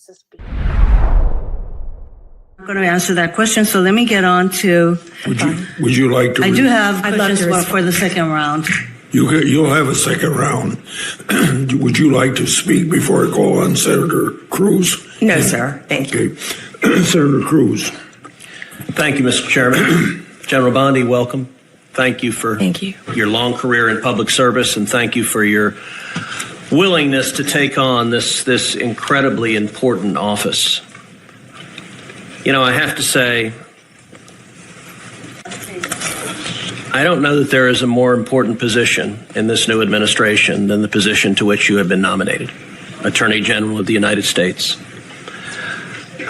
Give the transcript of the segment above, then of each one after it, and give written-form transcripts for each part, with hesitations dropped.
to speak. I'm going to answer that question, so let me get on to. Would you like to? I do have questions for the second round. You'll have a second round. Would you like to speak before I call on Senator Cruz? No, sir. Thank you. Okay. Senator Cruz. Thank you, Mr. Chairman. General Bondi, welcome. Thank you for your long career in public service, and thank you for your willingness to take on this incredibly important office. You know, I have to say, I don't know that there is a more important position in this new administration than the position to which you have been nominated, Attorney General of the United States.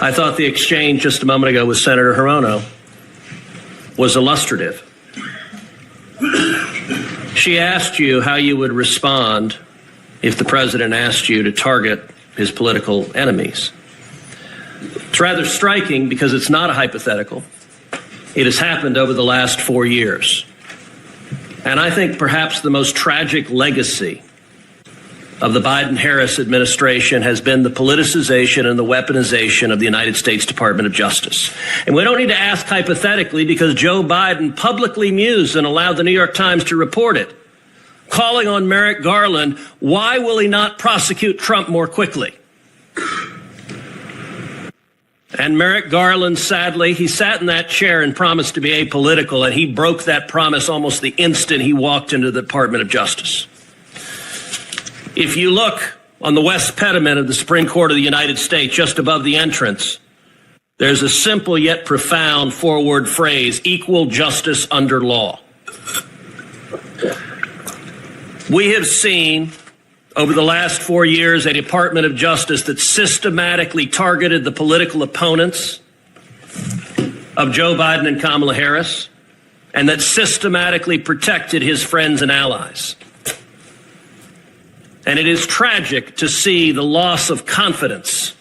I thought the exchange just a moment ago with Senator Hirono was illustrative. She asked you how you would respond if the president asked you to target his political enemies. It's rather striking because it's not a hypothetical. It has happened over the last 4 years. And I think perhaps the most tragic legacy of the Biden-Harris administration has been the politicization and the weaponization of the United States Department of Justice. And we don't need to ask hypothetically because Joe Biden publicly mused and allowed the New York Times to report it, calling on Merrick Garland, why will he not prosecute Trump more quickly? And Merrick Garland, sadly, he sat in that chair and promised to be apolitical, and he broke that promise almost the instant he walked into the Department of Justice. If you look on the west pediment of the Supreme Court of the United States, just above the entrance, there's a simple yet profound four-word phrase, equal justice under law. We have seen over the last 4 years a Department of Justice that systematically targeted the political opponents of Joe Biden and Kamala Harris, and that systematically protected his friends and allies. And it is tragic to see the loss of confidence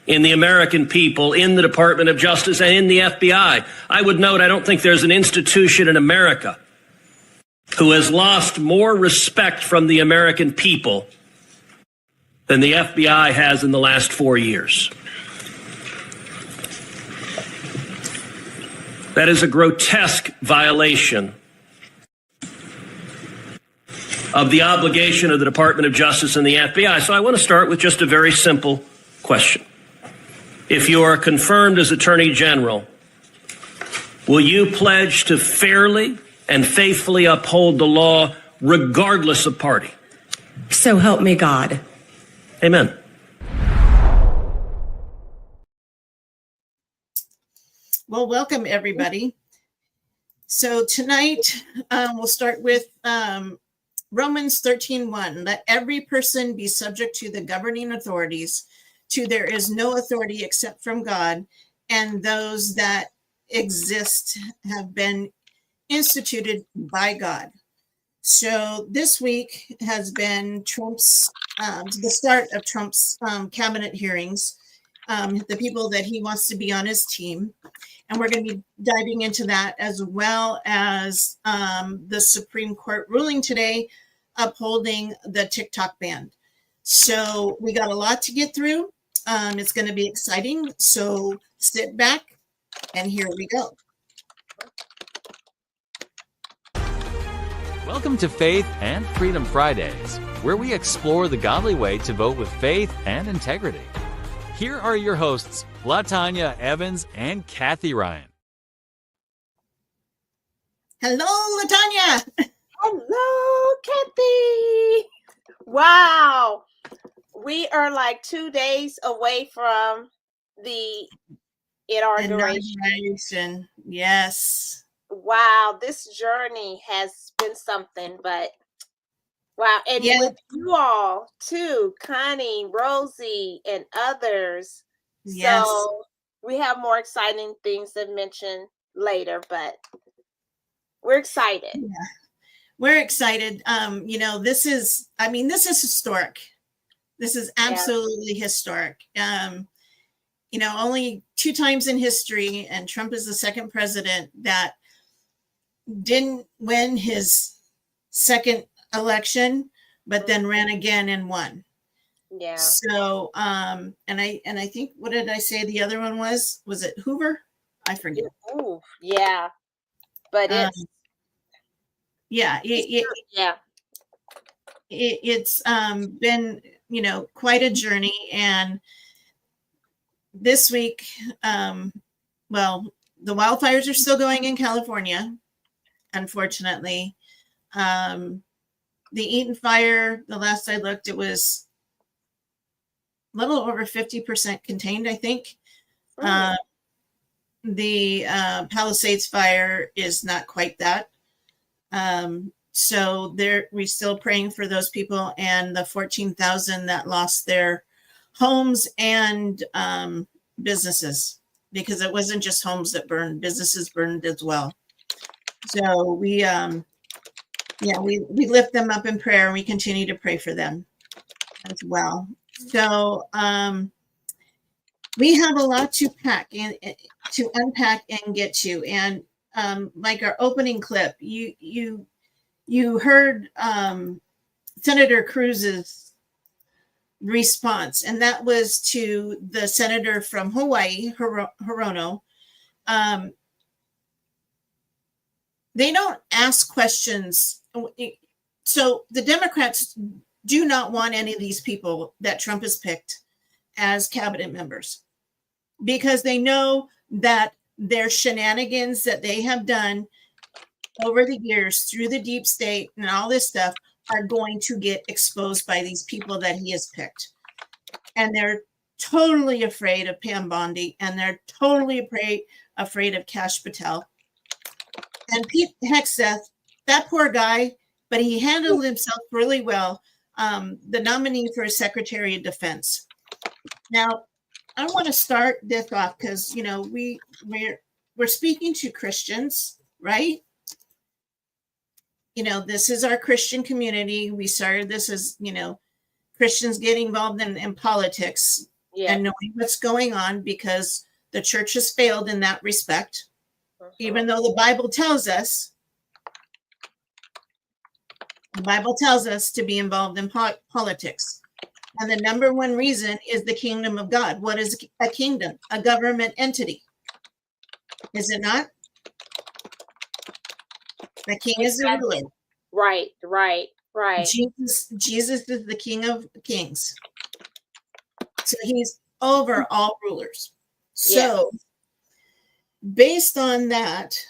in the American people, in the Department of Justice, and in the FBI. I would note, I don't think there's an institution in America who has lost more respect from the American people than the FBI has in the last 4 years. That is a grotesque violation of the obligation of the Department of Justice and the FBI. So I want to start with just a very simple question. If you are confirmed as Attorney General, will you pledge to fairly and faithfully uphold the law regardless of party? So help me God. Amen. Well, welcome everybody. So tonight we'll start with Romans 13:1. Let every person be subject to the governing authorities. To there is no authority except from God, and those that exist have been instituted by God. So this week has been Trump's, the start of Trump's cabinet hearings, the people that he wants to be on his team. And we're going to be diving into that as well as the Supreme Court ruling today upholding the TikTok ban. So we got a lot to get through. It's going to be exciting. So sit back and here we go. Welcome to Faith and Freedom Fridays, where we explore the godly way to vote with faith and integrity. Here are your hosts, LaTanya Evans and Kathy Ryan. Hello, LaTanya. Hello, Kathy. Wow. We are like 2 days away from the inauguration. Yes. Wow, this journey has been something, but wow. And with you all too, Connie, Rosie, and others. Yes. So we have more exciting things to mention later, but we're excited. Yeah. We're excited. This is historic. This is absolutely historic. Only 2 times in history, and Trump is the second president that didn't win his second election, but then ran again and won. Yeah. So, and I think, what did I say the other one was? Was it Hoover? I forget. Ooh, yeah. But Um, it's yeah, yeah. it's been, quite a journey. And this week, well, the wildfires are still going in California, unfortunately. The Eaton fire, the last I looked, it was a little over 50% contained, I think. Mm. The Palisades fire is not quite that. So we're still praying for those people and the 14,000 that lost their homes and businesses, because it wasn't just homes that burned, businesses burned as well. So we lift them up in prayer, and we continue to pray for them as well. So we have a lot to pack and to unpack and get to. And like our opening clip, you heard Senator Cruz's response, and that was to the senator from Hawaii, Hirono. They don't ask questions. So the Democrats do not want any of these people that Trump has picked as cabinet members, because they know that their shenanigans that they have done over the years through the deep state and all this stuff are going to get exposed by these people that he has picked. And they're totally afraid of Pam Bondi, and they're totally afraid of Kash Patel. And Pete Hegseth, that poor guy, but he handled himself really well, the nominee for Secretary of Defense. Now, I want to start this off because, we're speaking to Christians, right? This is our Christian community. We started this as, Christians getting involved in politics and knowing what's going on, because the church has failed in that respect. Even though the Bible tells us to be involved in politics. And the number one reason is the kingdom of God. What is a kingdom? A government entity. Is it not? The king is the ruler. Right. Jesus is the King of Kings. So he's over all rulers. So based on that,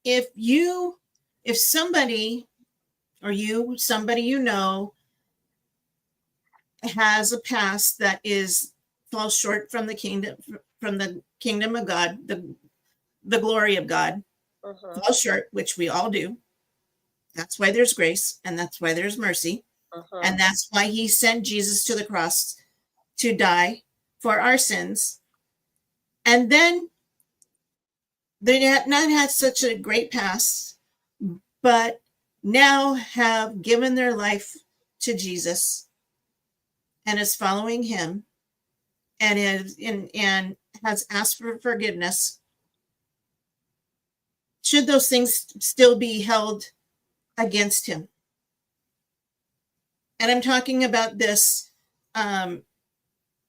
if somebody has a past that falls short from the kingdom of God, the glory of God, falls short, which we all do. That's why there's grace, and that's why there's mercy. And that's why he sent Jesus to the cross to die for our sins. And then they had not had such a great past, but now have given their life to Jesus and is following him, and has asked for forgiveness. Should those things still be held against him? And I'm talking about this, and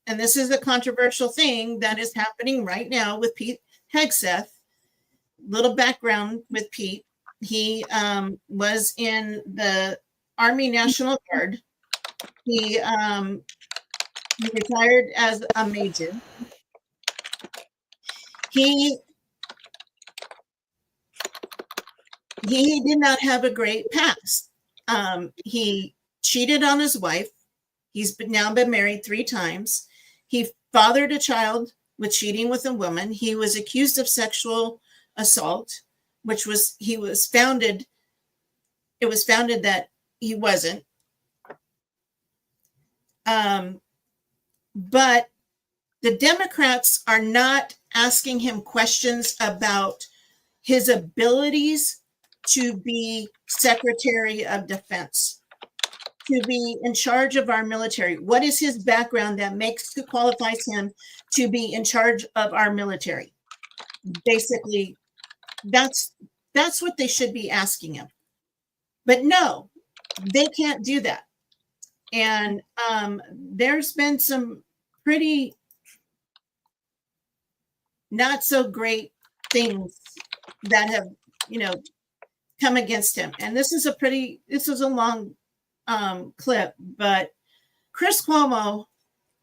this is a controversial thing that is happening right now with Pete Hegseth. Little background with Pete. He was in the Army National Guard. He retired as a major. He did not have a great past. He cheated on his wife. He's now been married 3 times. He fathered a child with cheating with a woman. He was accused of sexual assault, it was founded that he wasn't. But the Democrats are not asking him questions about his abilities to be Secretary of Defense, to be in charge of our military. What is his background that qualifies him to be in charge of our military? Basically, that's what they should be asking him. But no, they can't do that. And there's been some pretty not so great things that have, come against him. And this is a long clip, but Chris Cuomo,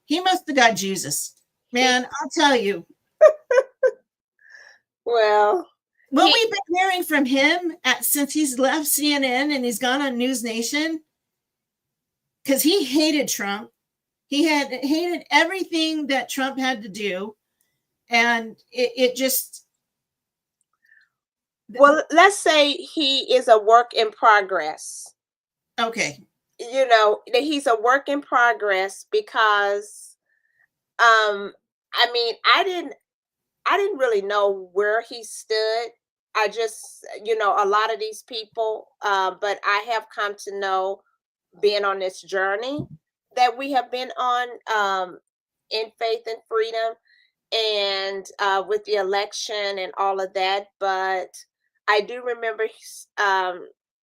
he must have got Jesus. Man, I'll tell you. Well, what we've been hearing from him since he's left CNN and he's gone on News Nation, because he hated Trump. He had hated everything that Trump had to do. And it just... Well, let's say he is a work in progress. Okay. That he's a work in progress because, I didn't really know where he stood. I just, a lot of these people, but I have come to know, being on this journey that we have been on, in Faith and Freedom, and with the election and all of that. But I do remember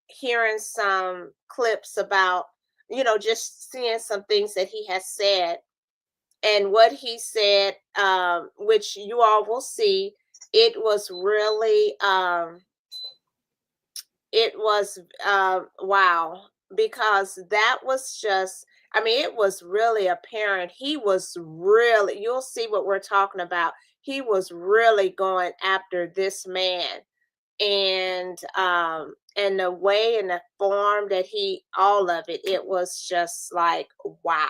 hearing some clips about, just seeing some things that he has said. And what he said, which you all will see, it was really, wow, because that was just, it was really apparent. He was really, you'll see what we're talking about. He was really going after this man. And the way and the form that all of it, it was just like, wow.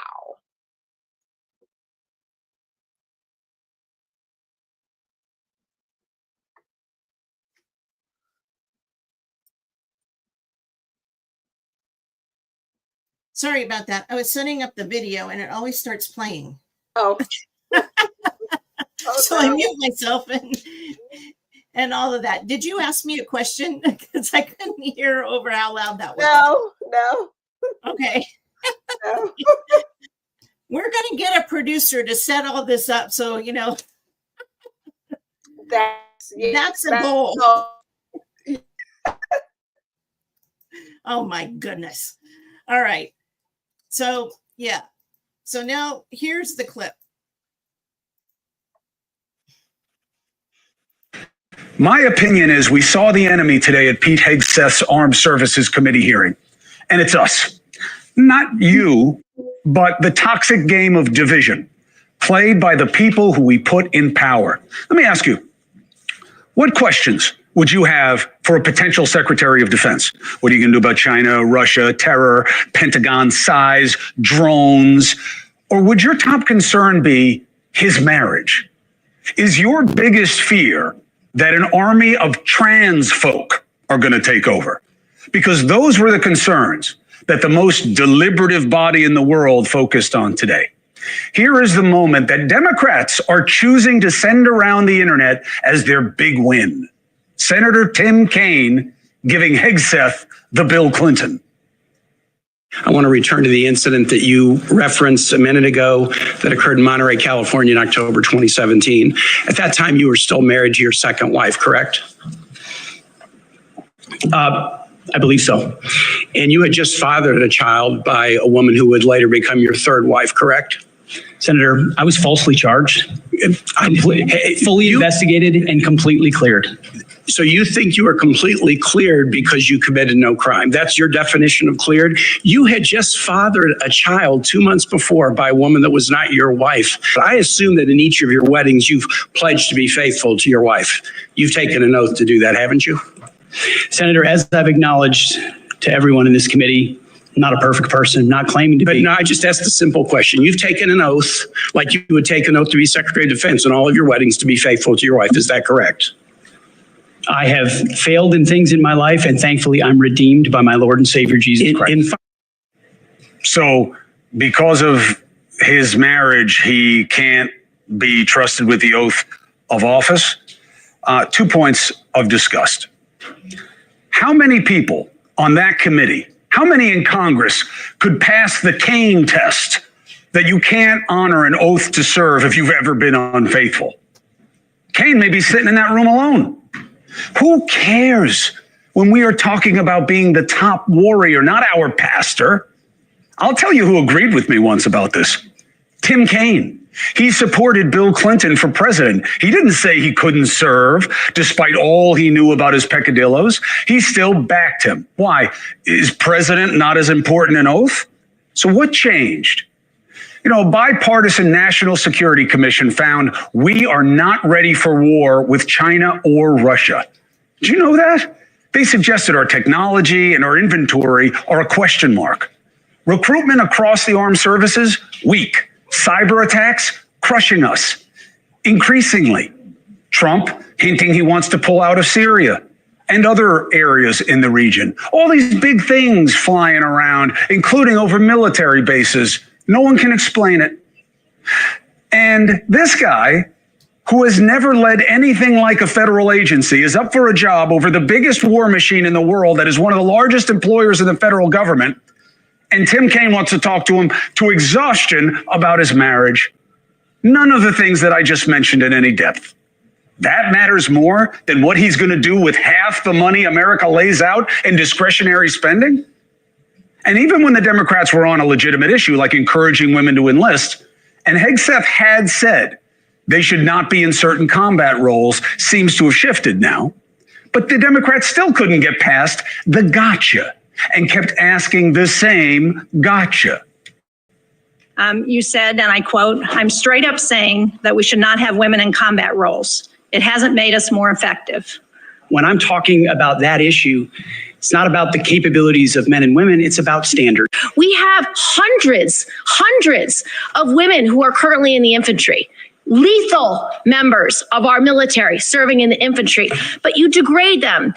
Sorry about that. I was setting up the video and it always starts playing. Oh. So I mute myself and all of that. Did you ask me a question? Because I couldn't hear over how loud that was. No. Okay. No. We're going to get a producer to set all this up. So, that's a goal. Oh my goodness. All right. So, yeah. So now here's the clip. My opinion is we saw the enemy today at Pete Hegseth's Armed Services Committee hearing, and it's us. Not you, but the toxic game of division played by the people who we put in power. Let me ask you, what questions would you have for a potential Secretary of Defense? What are you going to do about China, Russia, terror, Pentagon size, drones? Or would your top concern be his marriage? Is your biggest fear that an army of trans folk are going to take over? Because those were the concerns that the most deliberative body in the world focused on today. Here is the moment that Democrats are choosing to send around the internet as their big win. Senator Tim Kaine giving Hegseth the Bill Clinton. I want to return to the incident that you referenced a minute ago that occurred in Monterey, California in October 2017. At that time, you were still married to your second wife, correct? I believe so. And you had just fathered a child by a woman who would later become your third wife, correct? Senator, I was falsely charged, fully investigated and completely cleared. So you think you were completely cleared because you committed no crime. That's your definition of cleared. You had just fathered a child 2 months before by a woman that was not your wife. I assume that in each of your weddings, you've pledged to be faithful to your wife. You've taken an oath to do that, haven't you? Senator, as I've acknowledged to everyone in this committee, not a perfect person, not claiming to be. But no, I just asked a simple question. You've taken an oath, like you would take an oath to be Secretary of Defense in all of your weddings to be faithful to your wife. Is that correct? I have failed in things in my life, and thankfully I'm redeemed by my Lord and Savior, Jesus Christ. So because of his marriage, he can't be trusted with the oath of office. 2 points of disgust. How many people on that committee, how many in Congress could pass the Kaine test that you can't honor an oath to serve if you've ever been unfaithful? Kaine may be sitting in that room alone. Who cares when we are talking about being the top warrior, not our pastor. I'll tell you who agreed with me once about this. Tim Kaine. He supported Bill Clinton for president. He didn't say he couldn't serve despite all he knew about his peccadillos. He still backed him. Why? Is president not as important an oath? So what changed? You know, a bipartisan National Security Commission found we are not ready for war with China or Russia. Did you know that? They suggested our technology and our inventory are a question mark. Recruitment across the armed services, weak. Cyber attacks, crushing us. Increasingly, Trump hinting he wants to pull out of Syria and other areas in the region. All these big things flying around, including over military bases. No one can explain it. And this guy, who has never led anything like a federal agency, is up for a job over the biggest war machine in the world that is one of the largest employers in the federal government. And Tim Kaine wants to talk to him to exhaustion about his marriage. None of the things that I just mentioned in any depth. That matters more than what he's going to do with half the money America lays out in discretionary spending. And even when the Democrats were on a legitimate issue like encouraging women to enlist, and Hegseth had said they should not be in certain combat roles, seems to have shifted now. But the Democrats still couldn't get past the gotcha and kept asking the same gotcha. You said, and I quote, "I'm straight up saying that we should not have women in combat roles. It hasn't made us more effective." When I'm talking about that issue, it's not about the capabilities of men and women, it's about standards. We have hundreds of women who are currently in the infantry, lethal members of our military serving in the infantry, but you degrade them.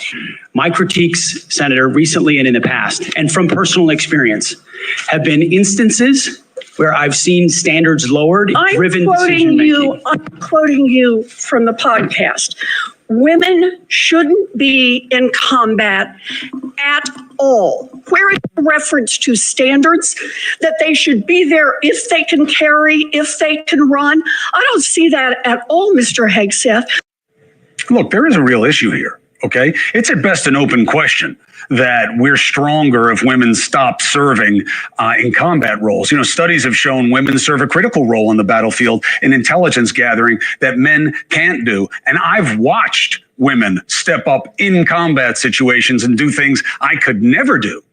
My critiques, Senator, recently and in the past, and from personal experience, have been instances where I've seen standards lowered, driven decision making. I'm quoting you from the podcast. Women shouldn't be in combat at all. Where is the reference to standards that they should be there if they can carry, if they can run? I don't see that at all, Mr. Hegseth. Look, there is a real issue here, okay? It's at best an open question that we're stronger if women stop serving in combat roles. You know, studies have shown women serve a critical role on the battlefield in intelligence gathering that men can't do. And I've watched women step up in combat situations and do things I could never do.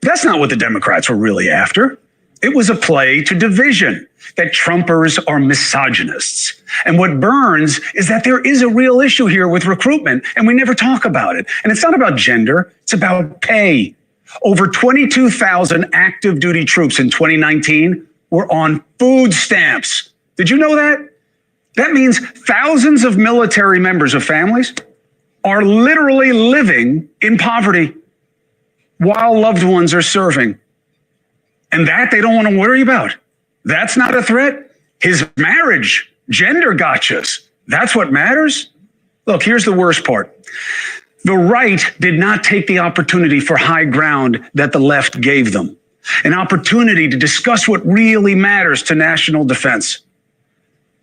That's not what the Democrats were really after. It was a play to division, that Trumpers are misogynists. And what burns is that there is a real issue here with recruitment, and we never talk about it. And it's not about gender, it's about pay. Over 22,000 active duty troops in 2019 were on food stamps. Did you know that? That means thousands of military members of families are literally living in poverty while loved ones are serving. And that they don't want to worry about. That's not a threat. His marriage, gender gotchas, that's what matters. Look, here's the worst part. The right did not take the opportunity for high ground that the left gave them. An opportunity to discuss what really matters to national defense.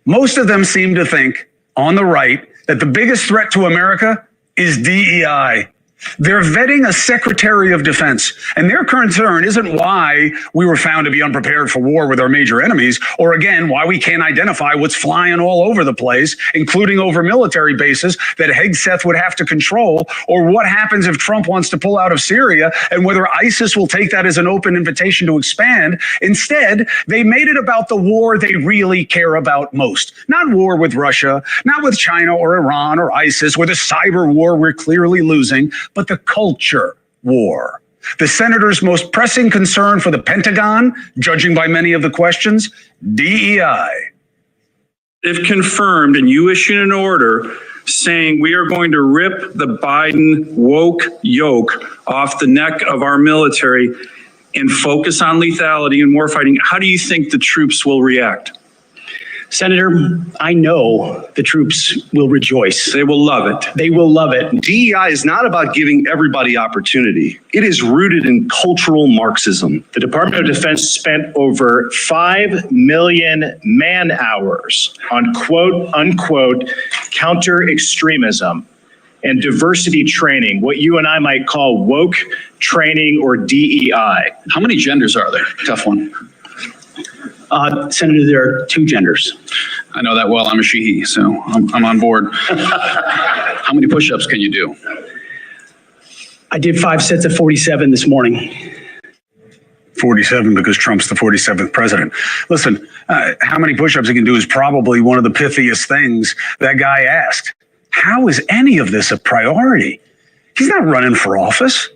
Most of them seem to think, on the right, that the biggest threat to America is DEI. They're vetting a Secretary of Defense, and their concern isn't why we were found to be unprepared for war with our major enemies, or again, why we can't identify what's flying all over the place, including over military bases that Hegseth would have to control, or what happens if Trump wants to pull out of Syria, and whether ISIS will take that as an open invitation to expand. Instead, they made it about the war they really care about most. Not war with Russia, not with China or Iran or ISIS, or the cyber war we're clearly losing, but the culture war. The senator's most pressing concern for the Pentagon, judging by many of the questions, DEI. If confirmed and you issue an order saying we are going to rip the Biden woke yoke off the neck of our military and focus on lethality and warfighting, how do you think the troops will react? Senator, I know the troops will rejoice. They will love it. They will love it. DEI is not about giving everybody opportunity. It is rooted in cultural Marxism. The Department of Defense spent over 5 million man hours on quote unquote counter extremism. and diversity training, what you and I might call woke training or DEI. How many genders are there? Tough one. Senator, there are 2 genders. I know that well. I'm a she, so I'm on board. How many push-ups can you do? I did 5 sets of 47 this morning. 47 because Trump's the 47th president. Listen, how many push-ups he can do is probably one of the pithiest things that guy asked. How is any of this a priority? He's not running for office.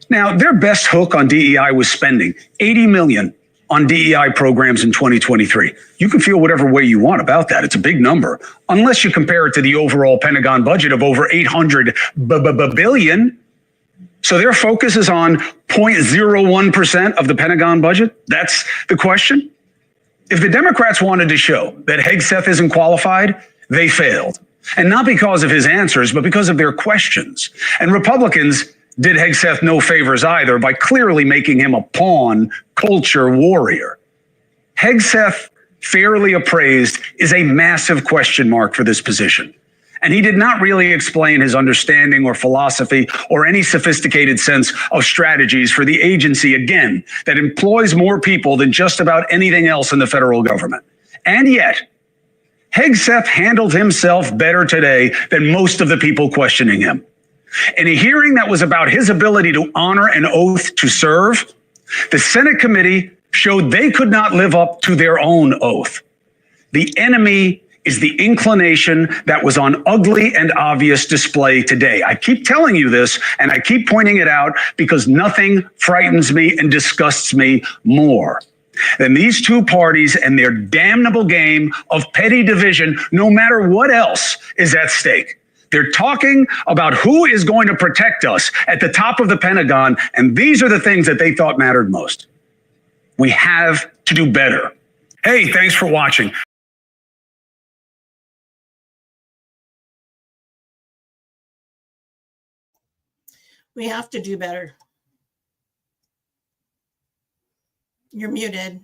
Now, their best hook on DEI was spending $80 million on DEI programs in 2023. You can feel whatever way you want about that. It's a big number, unless you compare it to the overall Pentagon budget of over $800 billion. So their focus is on 0.01% of the Pentagon budget? That's the question? If the Democrats wanted to show that Hegseth isn't qualified, they failed. And not because of his answers, but because of their questions. And Republicans did Hegseth no favors either by clearly making him a pawn culture warrior. Hegseth, fairly appraised, is a massive question mark for this position. And he did not really explain his understanding or philosophy or any sophisticated sense of strategies for the agency, again, that employs more people than just about anything else in the federal government. And yet, Hegseth handled himself better today than most of the people questioning him. In a hearing that was about his ability to honor an oath to serve, the Senate committee showed they could not live up to their own oath. The enemy is the inclination that was on ugly and obvious display today. I keep telling you this, and I keep pointing it out because nothing frightens me and disgusts me more than these two parties and their damnable game of petty division, no matter what else is at stake. They're talking about who is going to protect us at the top of the Pentagon, and these are the things that they thought mattered most. We have to do better. Hey, thanks for watching. We have to do better. You're muted.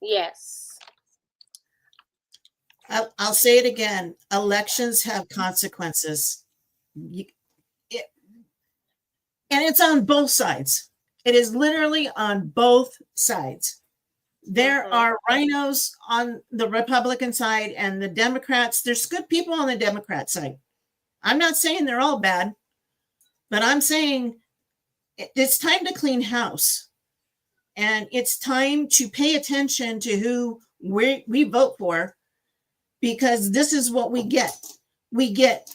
Yes. I'll say it again. Elections have consequences. And it's on both sides. It is literally on both sides. There are rhinos on the Republican side and the Democrats. There's good people on the Democrat side. I'm not saying they're all bad, but I'm saying it's time to clean house. And it's time to pay attention to who we vote for, because this is what we get. We get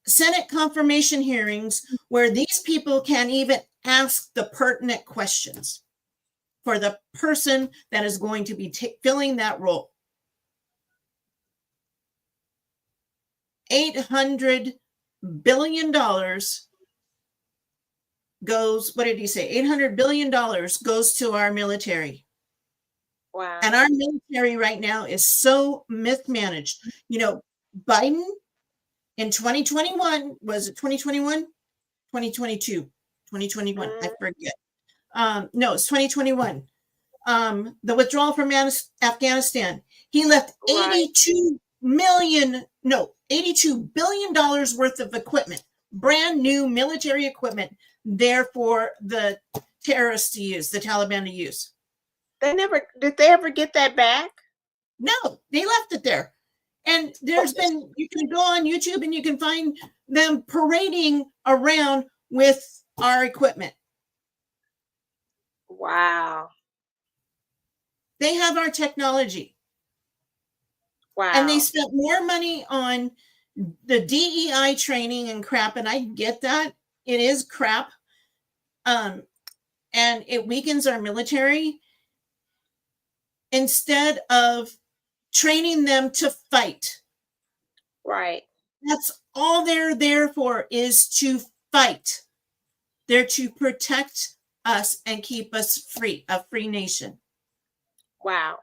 Senate confirmation hearings where these people can't even ask the pertinent questions for the person that is going to be filling that role. $800 billion goes, what did he say? $800 billion goes to our military. Wow. And our military right now is so mismanaged. You know, Biden in 2021, was it 2021? 2022, 2021, I forget. No, it's 2021. The withdrawal from Afghanistan, he left $82 billion worth of equipment, brand new military equipment, there for the terrorists to use, the Taliban to use. Did they ever get that back? No, they left it there. And there's been, you can go on YouTube and you can find them parading around with our equipment. Wow. They have our technology. Wow. And they spent more money on the DEI training and crap, and I get that. It is crap. And it weakens our military instead of training them to fight. Right. That's all they're there for, is to fight. They're to protect us and keep us free, a free nation. Wow.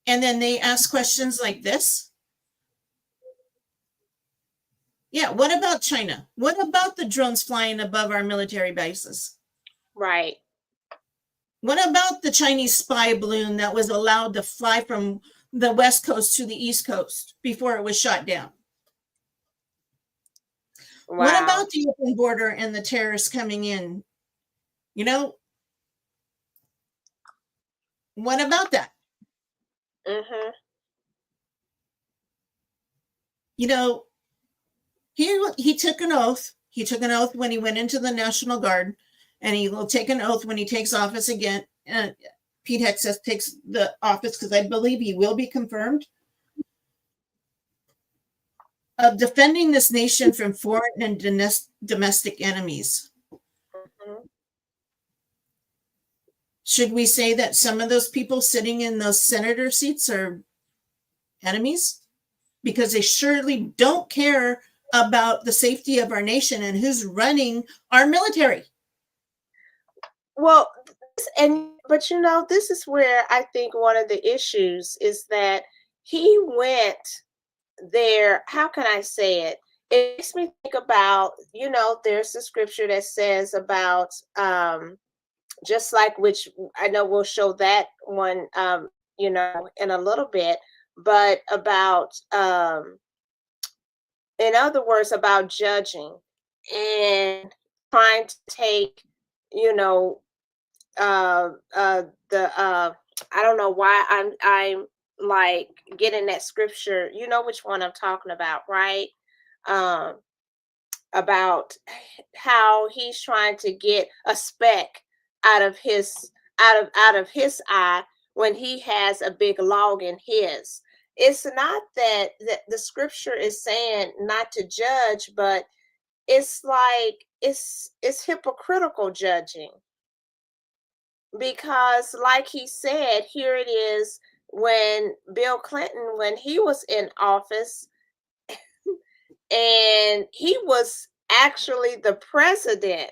And then they ask questions like this. Yeah, what about China? What about the drones flying above our military bases? Right. What about the Chinese spy balloon that was allowed to fly from the West Coast to the East Coast before it was shot down? What Wow. about the open border and the terrorists coming in? You know, what about that? Mm-hmm. You know, he took an oath. He took an oath when he went into the National Guard, and he will take an oath when he takes office again. Pete Hegseth takes the office, because I believe he will be confirmed, of defending this nation from foreign and domestic enemies. Mm-hmm. Should we say that some of those people sitting in those senator seats are enemies? Because they surely don't care about the safety of our nation and who's running our military. Well, but you know, this is where I think one of the issues is that he went there. How can I say it? It makes me think about, you know, there's the scripture that says about just like, which I know we'll show that one you know, in a little bit, but about in other words, about judging and trying to take, you know, I don't know why I'm like getting that scripture. You know which one I'm talking about, right? About how he's trying to get a speck out of his eye when he has a big log in his. It's not that the scripture is saying not to judge, but it's like it's hypocritical judging. Because like he said, here it is when Bill Clinton, when he was in office, and he was actually the president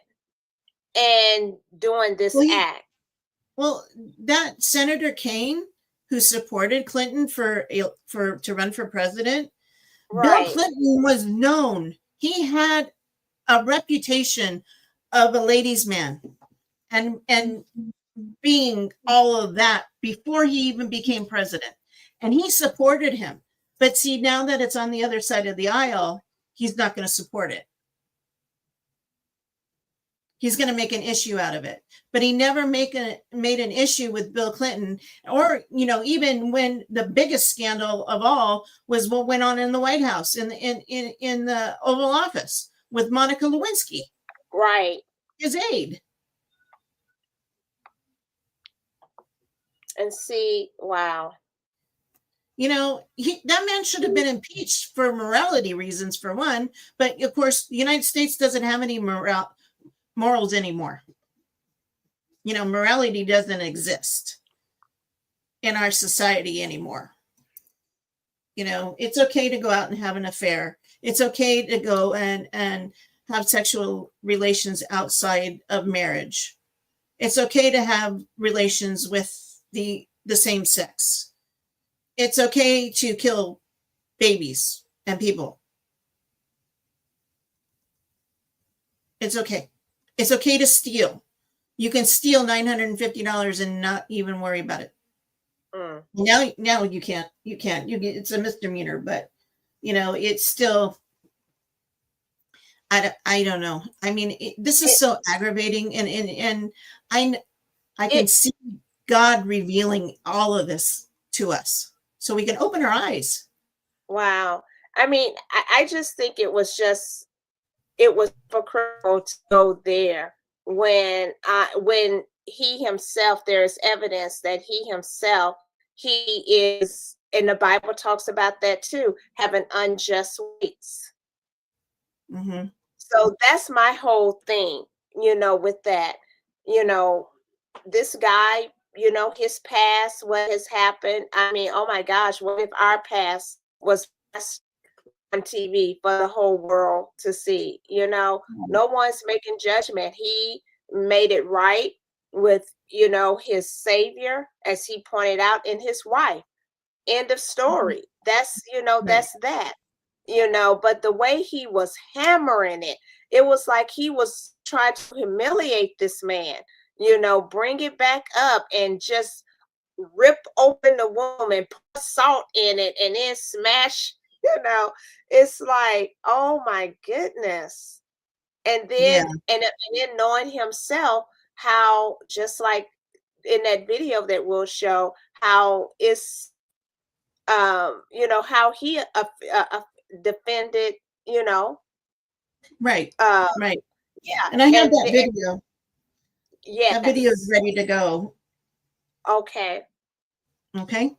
and doing this act. Well, that Senator Kane, who supported Clinton to run for president, Right. Bill Clinton was known. He had a reputation of a ladies' man, and being all of that before he even became president, and he supported him. But see, now that it's on the other side of the aisle, he's not going to support it. He's going to make an issue out of it. But he never made an issue with Bill Clinton, or, you know, even when the biggest scandal of all was what went on in the White House, in the Oval Office with Monica Lewinsky. Right. His aide. And see, wow. You know, that man should have been impeached for morality reasons, for one. But of course, the United States doesn't have any morals anymore. You know, morality doesn't exist in our society anymore. You know, it's okay to go out and have an affair. It's okay to go and have sexual relations outside of marriage. It's okay to have relations with the same sex. It's okay to kill babies and people. It's okay. It's okay to steal. You can steal $950 and not even worry about it. Now you can't. You can't. It's a misdemeanor, but you know, it's still. I don't know. I mean, this is so aggravating, and I can see God revealing all of this to us, so we can open our eyes. Wow. I mean, I just think it was hypocritical to go there when he himself, there's evidence that he himself, he is, and the Bible talks about that too, having unjust weights. Mm-hmm. So that's my whole thing, you know, with that, you know, this guy, you know, his past, what has happened. I mean, oh my gosh, what if our past was on TV for the whole world to see? You know, no one's making judgment. He made it right with, you know, his savior, as he pointed out, and his wife. End of story. That's, you know, that's that, you know, but the way he was hammering it, it was like he was trying to humiliate this man, you know, bring it back up and just rip open the womb and put salt in it and then smash You know, it's like, oh my goodness. And then and then knowing himself, how just like in that video that we'll show, how it's you know, how he defended, you know. Right. Right. Yeah. And I have that video. Yeah. That video is ready to go. Okay. Okay.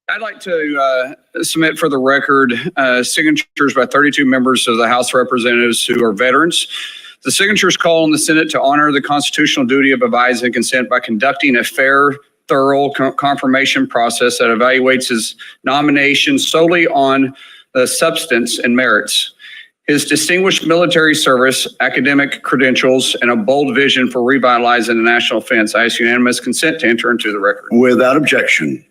I'd like to submit for the record signatures by 32 members of the House of Representatives who are veterans. The signatures call on the Senate to honor the constitutional duty of advise and consent by conducting a fair, thorough confirmation process that evaluates his nomination solely on the substance and merits. His distinguished military service, academic credentials, and a bold vision for revitalizing the national defense. I ask unanimous consent to enter into the record. Without objection.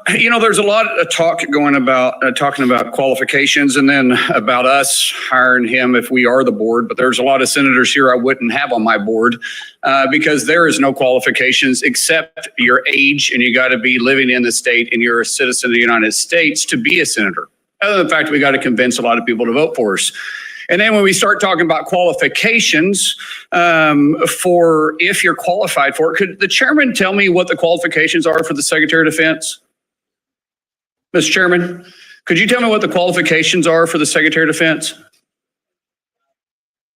You know, there's a lot of talk going about talking about qualifications and then about us hiring him if we are the board. But there's a lot of senators here I wouldn't have on my board because there is no qualifications except your age, and you got to be living in the state and you're a citizen of the United States to be a senator. Other than the fact we got to convince a lot of people to vote for us. And then when we start talking about qualifications for if you're qualified for it, could the chairman tell me what the qualifications are for the Secretary of Defense? Mr. Chairman, could you tell me what the qualifications are for the Secretary of Defense?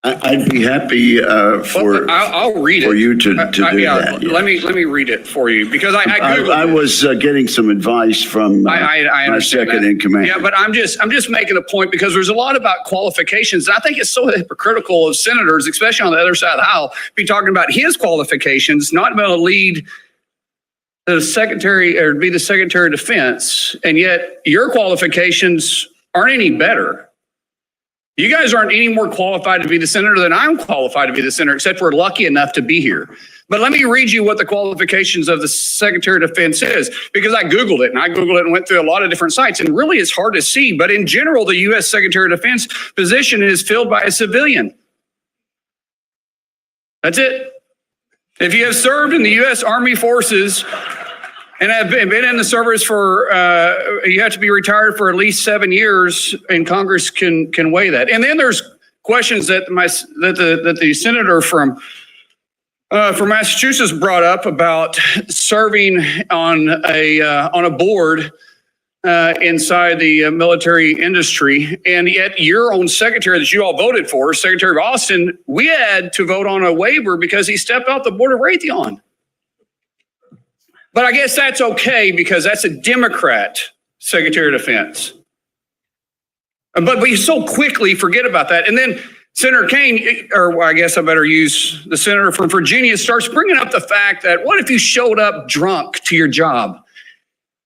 I'd be happy I'll read it for you to do that. Yeah. Let me read it for you because I was getting some advice from my second in command. Yeah, but I'm just making a point because there's a lot about qualifications. And I think it's so hypocritical of senators, especially on the other side of the aisle, be talking about his qualifications, not about to lead the secretary or be the Secretary of Defense, and yet your qualifications aren't any better. You guys aren't any more qualified to be the senator than I'm qualified to be the senator, except we're lucky enough to be here. But let me read you what the qualifications of the Secretary of Defense is, because I Googled it and went through a lot of different sites, and really it's hard to see. But in general, the U.S. Secretary of Defense position is filled by a civilian. That's it. If you have served in the U.S. Army Forces and have been in the service for, you have to be retired for at least 7 years, and Congress can weigh that. And then there's questions that the senator from Massachusetts brought up about serving on a board inside the military industry, and yet your own secretary that you all voted for, Secretary of Austin, we had to vote on a waiver because he stepped out the board of Raytheon. But I guess that's okay because that's a Democrat Secretary of Defense. But we so quickly forget about that. And then Senator Kaine, or I guess I better use the senator from Virginia, starts bringing up the fact that what if you showed up drunk to your job?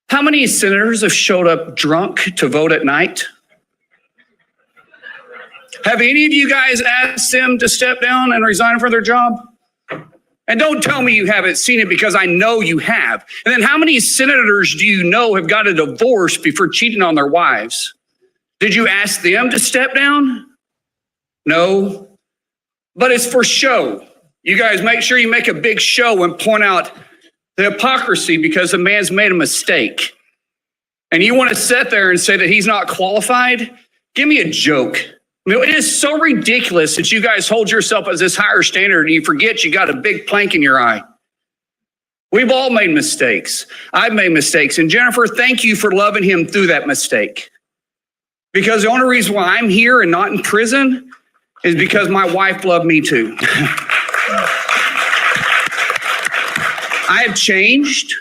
How many senators have showed up drunk to vote at night? Have any of you guys asked them to step down and resign from their job? And don't tell me you haven't seen it, because I know you have. And then how many senators do you know have got a divorce before cheating on their wives? Did you ask them to step down? No. But it's for show. You guys make sure you make a big show and point out the hypocrisy because the man's made a mistake. And you want to sit there and say that he's not qualified? Give me a joke. I mean, it is so ridiculous that you guys hold yourself as this higher standard and you forget you got a big plank in your eye. We've all made mistakes. I've made mistakes. And Jennifer, thank you for loving him through that mistake. Because the only reason why I'm here and not in prison is because my wife loved me too. I have changed,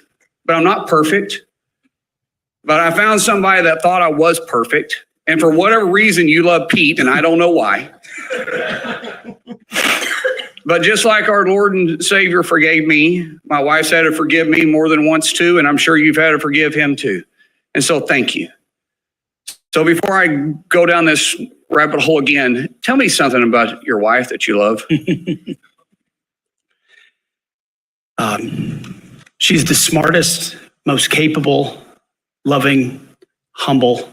but I'm not perfect. But I found somebody that thought I was perfect. And for whatever reason, you love Pete, and I don't know why. But just like our Lord and Savior forgave me, my wife's had to forgive me more than once too, and I'm sure you've had to forgive him too. And so thank you. So before I go down this rabbit hole again, tell me something about your wife that you love. She's the smartest, most capable, loving, humble,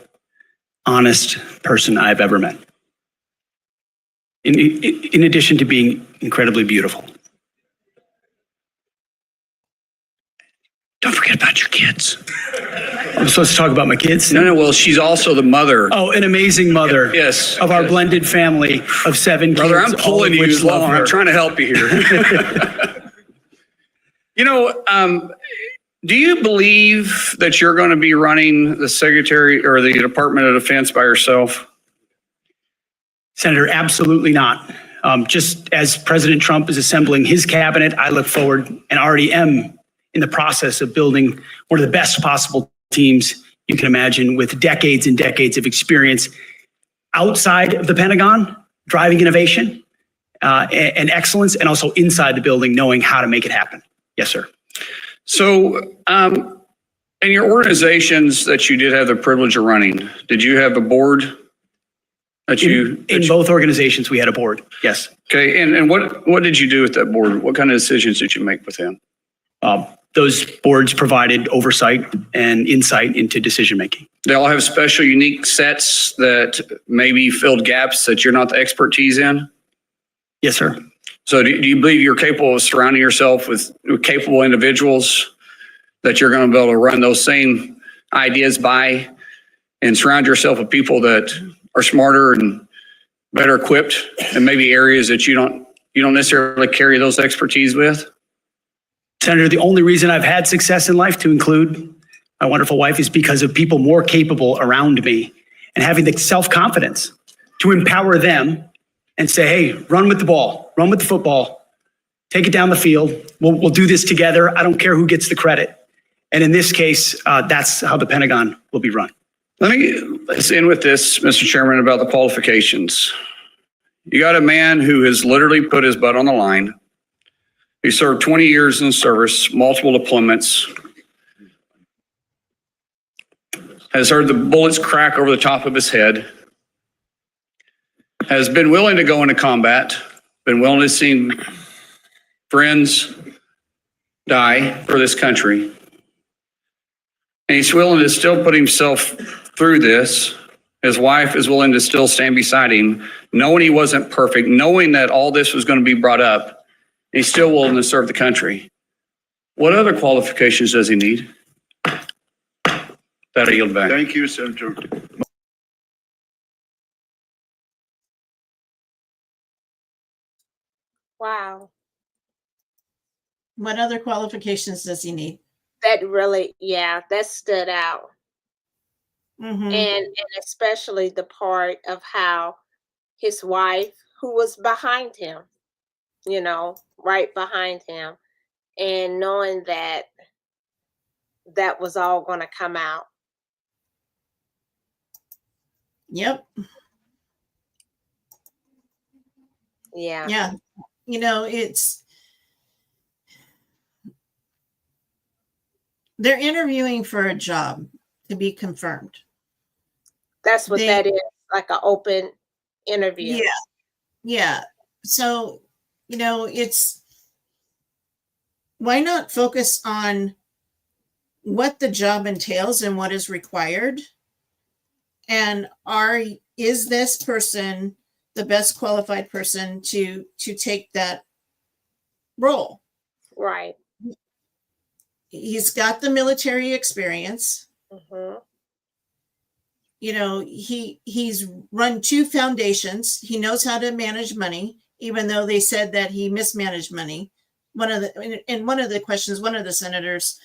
honest person I've ever met. in addition to being incredibly beautiful. Don't forget about your kids. I'm supposed to talk about my kids? No, well, she's also the mother. Oh, an amazing mother. Yes. Of our blended family of 7 Brother, kids. I'm pulling all of you which love along. her. I'm trying to help you here. Do you believe that you're going to be running the Secretary or the Department of Defense by yourself? Senator, absolutely not. Just as President Trump is assembling his cabinet, I look forward and already am in the process of building one of the best possible teams you can imagine, with decades and decades of experience outside of the Pentagon, driving innovation and excellence, and also inside the building, knowing how to make it happen. Yes, sir. So, in your organizations that you did have the privilege of running, did you have a board that in both organizations, we had a board. Yes. Okay. And what did you do with that board? What kind of decisions did you make with them? Those boards provided oversight and insight into decision making. They all have special, unique sets that maybe filled gaps that you're not the expertise in? Yes, sir. So do you believe you're capable of surrounding yourself with capable individuals that you're going to be able to run those same ideas by, and surround yourself with people that are smarter and better equipped in maybe areas that you don't necessarily carry those expertise with? Senator, the only reason I've had success in life, to include my wonderful wife, is because of people more capable around me and having the self-confidence to empower them and say, hey, run with the ball, run with the football, take it down the field. We'll do this together. I don't care who gets the credit. And in this case, that's how the Pentagon will be run. Let's end with this, Mr. Chairman, about the qualifications. You got a man who has literally put his butt on the line. He served 20 years in service, multiple deployments, has heard the bullets crack over the top of his head, has been willing to go into combat, been willing to see friends die for this country. And he's willing to still put himself through this. His wife is willing to still stand beside him, knowing he wasn't perfect, knowing that all this was going to be brought up. He's still willing to serve the country. What other qualifications does he need? That I yield back. Thank you, Senator. Wow. What other qualifications does he need? That really, yeah, that stood out. Mhm. And especially the part of how his wife, who was behind him, right behind him, and knowing that that was all going to come out. Yep. Yeah. Yeah. They're interviewing for a job to be confirmed. That's what that is, like an open interview. Yeah. Yeah. So, why not focus on what the job entails and what is required? And is this person the best qualified person to take that role? Right. He's got the military experience. Mm-hmm. He's run 2 foundations. He knows how to manage money, even though they said that he mismanaged money. One of the questions, one of the senators,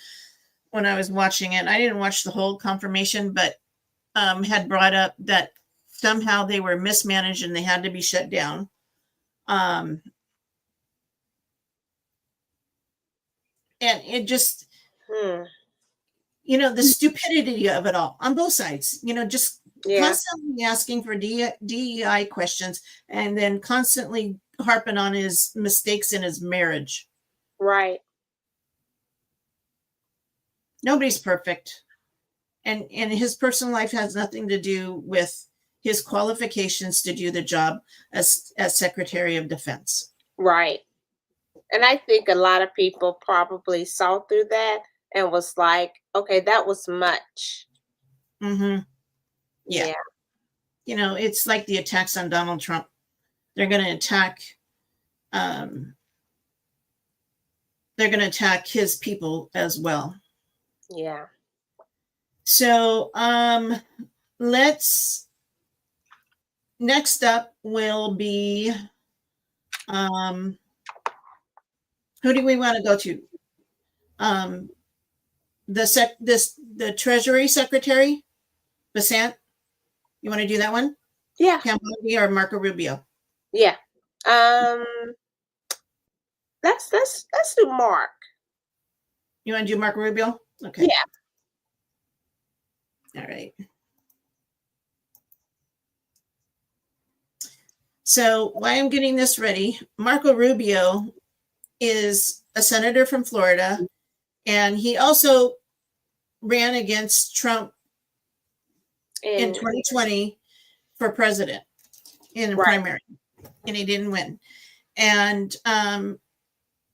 when I was watching it, I didn't watch the whole confirmation, but had brought up that somehow they were mismanaged and they had to be shut down. And it just, the stupidity of it all on both sides, just constantly asking for DEI questions and then constantly harping on his mistakes in his marriage. Right. Nobody's perfect. And his personal life has nothing to do with his qualifications to do the job as Secretary of Defense. Right. And I think a lot of people probably saw through that and was like, okay, that was much. Mm-hmm. Yeah. It's like the attacks on Donald Trump. they're going to attack. They're going to attack his people as well. Yeah. So next up will be, who do we want to go to? The Treasury Secretary, Besant. You want to do that one? Yeah. Campbell or Marco Rubio? Yeah. Let's do Mark. You want to do Marco Rubio? Okay. Yeah. All right. So while I'm getting this ready, Marco Rubio is a senator from Florida, and he also ran against Trump in 2020 for president in a primary, and he didn't win. And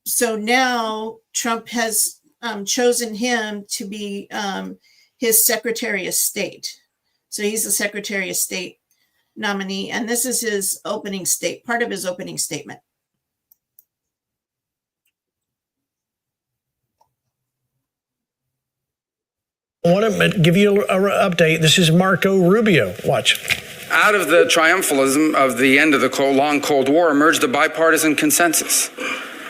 so now Trump has chosen him to be his Secretary of State. So he's the Secretary of State nominee, and this is his opening part of his opening statement. I want to give you an update. This is Marco Rubio. Watch. Out of the triumphalism of the end of the long Cold War emerged a bipartisan consensus.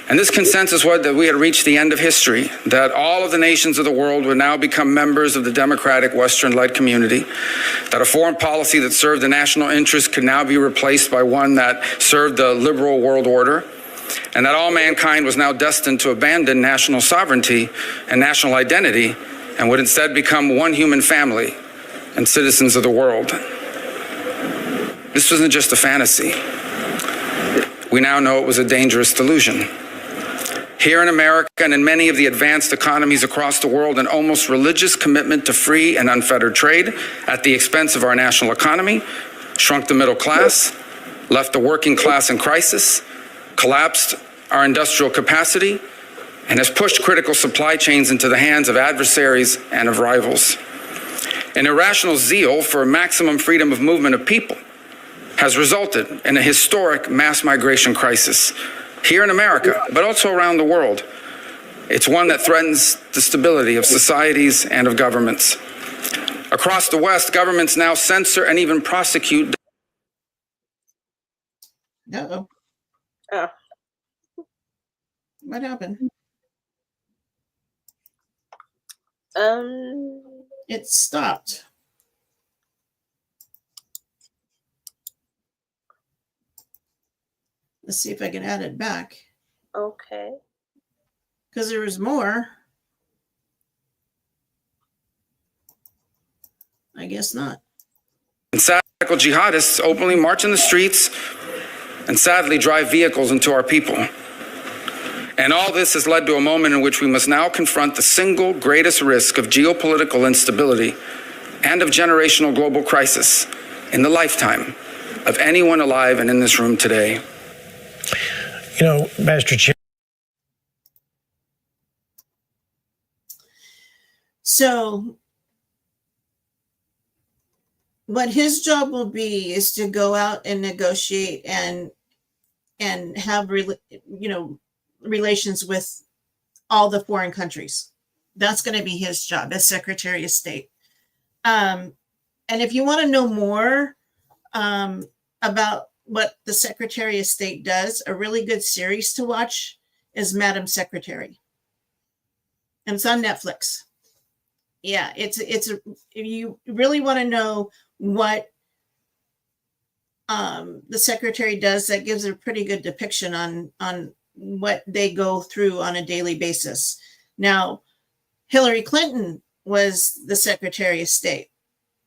And this consensus was that we had reached the end of history, that all of the nations of the world would now become members of the democratic Western-led community, that a foreign policy that served the national interest could now be replaced by one that served the liberal world order, and that all mankind was now destined to abandon national sovereignty and national identity and would instead become one human family and citizens of the world. This wasn't just a fantasy. We now know it was a dangerous delusion. Here in America and in many of the advanced economies across the world, an almost religious commitment to free and unfettered trade at the expense of our national economy shrunk the middle class, left the working class in crisis, collapsed our industrial capacity, and has pushed critical supply chains into the hands of adversaries and of rivals. An irrational zeal for maximum freedom of movement of people has resulted in a historic mass migration crisis here in America, but also around the world. It's one that threatens the stability of societies and of governments. Across the West, governments now censor and even prosecute. Uh-oh. Oh. What happened? It stopped. Let's see if I can add it back. Okay. Because there was more. I guess not. And radical jihadists openly march in the streets and sadly drive vehicles into our people. And all this has led to a moment in which we must now confront the single greatest risk of geopolitical instability and of generational global crisis in the lifetime of anyone alive and in this room today. You know, Master Chair. So what his job will be is to go out and negotiate and have relations with all the foreign countries. That's going to be his job as Secretary of State. And if you want to know more about what the Secretary of State does, a really good series to watch is Madam Secretary. And it's on Netflix. Yeah, if you really want to know what the secretary does, that gives a pretty good depiction on what they go through on a daily basis. Now, Hillary Clinton was the Secretary of State.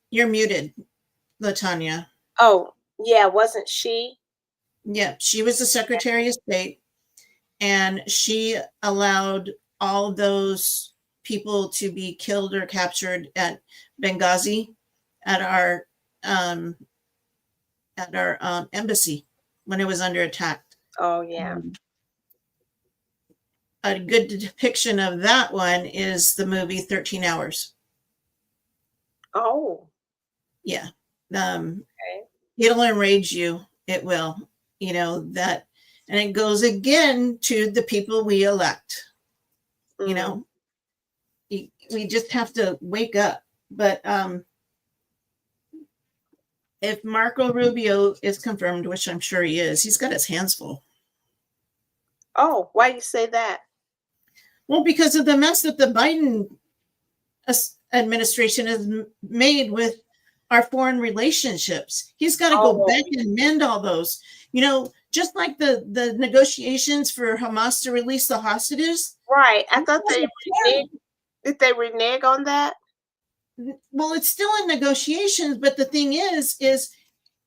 You're muted, LaTanya. Oh, yeah, wasn't she? Yeah, she was the Secretary of State, and she allowed all those people to be killed or captured at Benghazi at our embassy when it was under attack. Oh, yeah. A good depiction of that one is the movie 13 Hours. Oh. Yeah. Okay. It'll enrage you. It will. that, and it goes again to the people we elect. We just have to wake up. But if Marco Rubio is confirmed, which I'm sure he is, he's got his hands full. Oh, why you say that? Well, because of the mess that the Biden administration has made with our foreign relationships. He's got to go back and mend all those. Just like the negotiations for Hamas to release the hostages. Right. I thought did they renege on that? Well, it's still in negotiations, but the thing is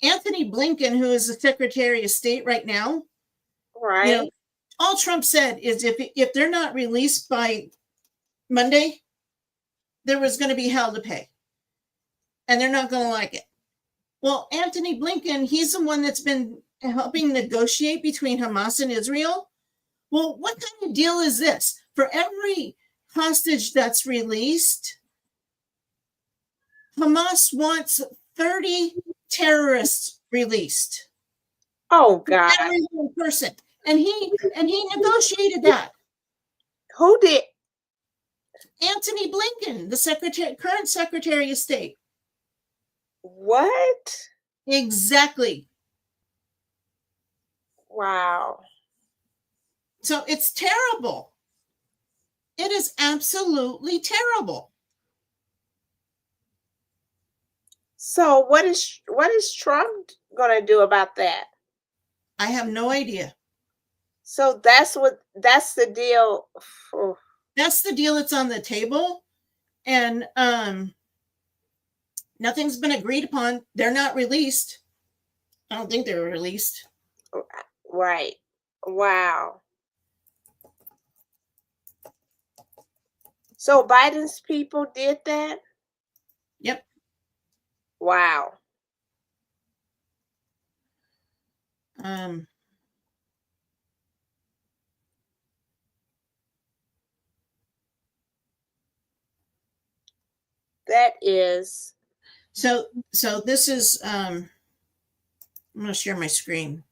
Anthony Blinken, who is the Secretary of State right now, right? All Trump said is if they're not released by Monday, there was going to be hell to pay, and they're not going to like it. Well, Anthony Blinken, he's the one that's been helping negotiate between Hamas and Israel. Well, what kind of deal is this? For every hostage that's released, Hamas wants 30 terrorists released. Oh God! Every one person, and he negotiated that. Who did? Anthony Blinken, the current Secretary of State. What? Exactly. Wow. So it's terrible. It is absolutely terrible. So what is Trump going to do about that? I have no idea. So that's the deal. That's the deal that's on the table. And nothing's been agreed upon. They're not released. I don't think they were released. Right. Wow. So Biden's people did that? Yep. Wow. That is so this is I'm going to share my screen.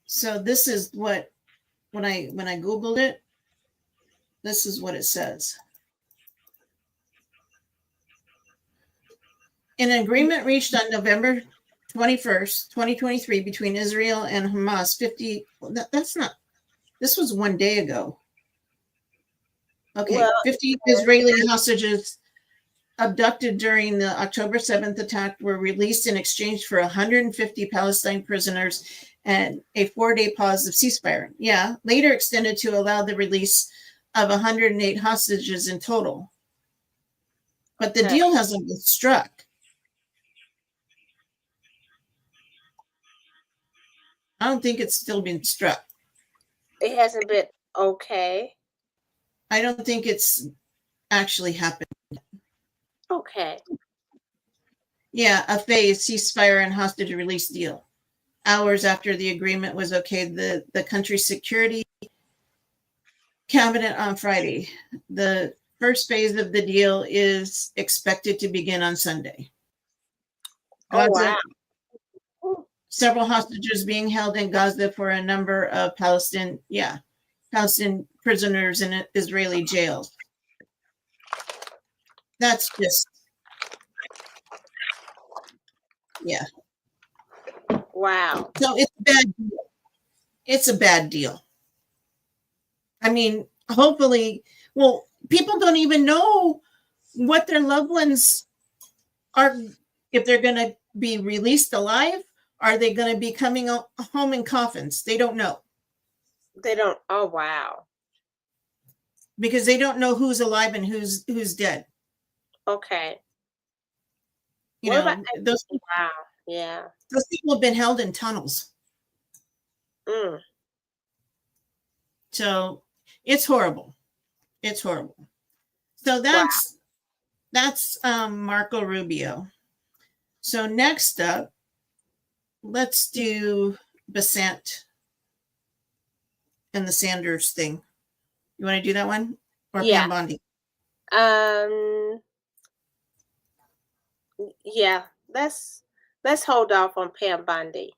So this is what when I Googled it, this is what it says. An agreement reached on November 21st, 2023 between Israel and Hamas. This was one day ago. Okay, well, 50 Israeli hostages abducted during the October 7th attack were released in exchange for 150 Palestine prisoners and a 4-day pause of ceasefire. Yeah, later extended to allow the release of 108 hostages in total. But the deal hasn't been struck. I don't think it's still been struck. It hasn't been okay. I don't think it's actually happened. Okay. Yeah, a phased ceasefire and hostage release deal. Hours after the agreement was okayed, the country's security cabinet on Friday. The first phase of the deal is expected to begin on Sunday. Oh, wow. Several hostages being held in Gaza for a number of Palestinian prisoners in Israeli jails. That's just, yeah. Wow. So it's a bad deal. It's a bad deal. I mean, hopefully, well, people don't even know what their loved ones are, if they're going to be released alive. Are they going to be coming home in coffins? They don't know. They don't. Oh, wow. Because they don't know who's alive and who's dead. Okay. You know, those people, wow. Yeah. Those people have been held in tunnels. Mm. So it's horrible. It's horrible. So that's Marco Rubio. So next up, let's do Bessent and the Sanders thing. You want to do that one? Or Yeah. Pam Bondi? Yeah, let's hold off on Pam Bondi.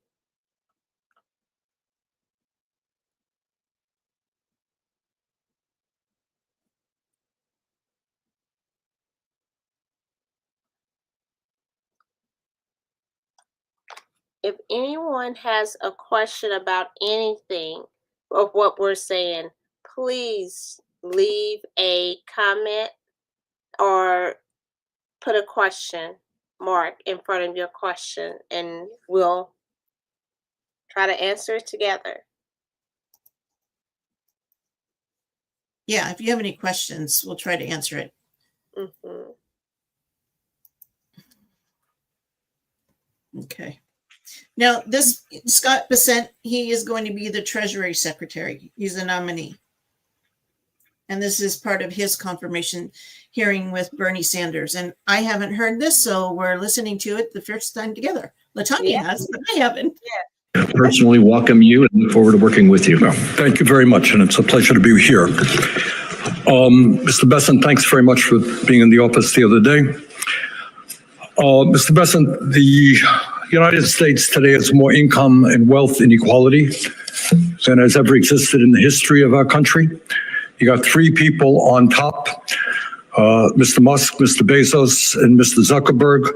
If anyone has a question about anything of what we're saying, please leave a comment or put a question mark in front of your question, and we'll try to answer it together. Yeah, if you have any questions, we'll try to answer it. Mm-hmm. Okay. Now, this Scott Bessent, he is going to be the Treasury Secretary. He's a nominee. And this is part of his confirmation hearing with Bernie Sanders. And I haven't heard this, so we're listening to it the first time together. LaTanya has, but I haven't. Yeah. Personally welcome you and look forward to working with you. Thank you very much, and it's a pleasure to be here. Mr. Bessent, thanks very much for being in the office the other day. Mr. Bessent, the United States today has more income and wealth inequality than has ever existed in the history of our country. You got three people on top, Mr. Musk, Mr. Bezos, and Mr. Zuckerberg,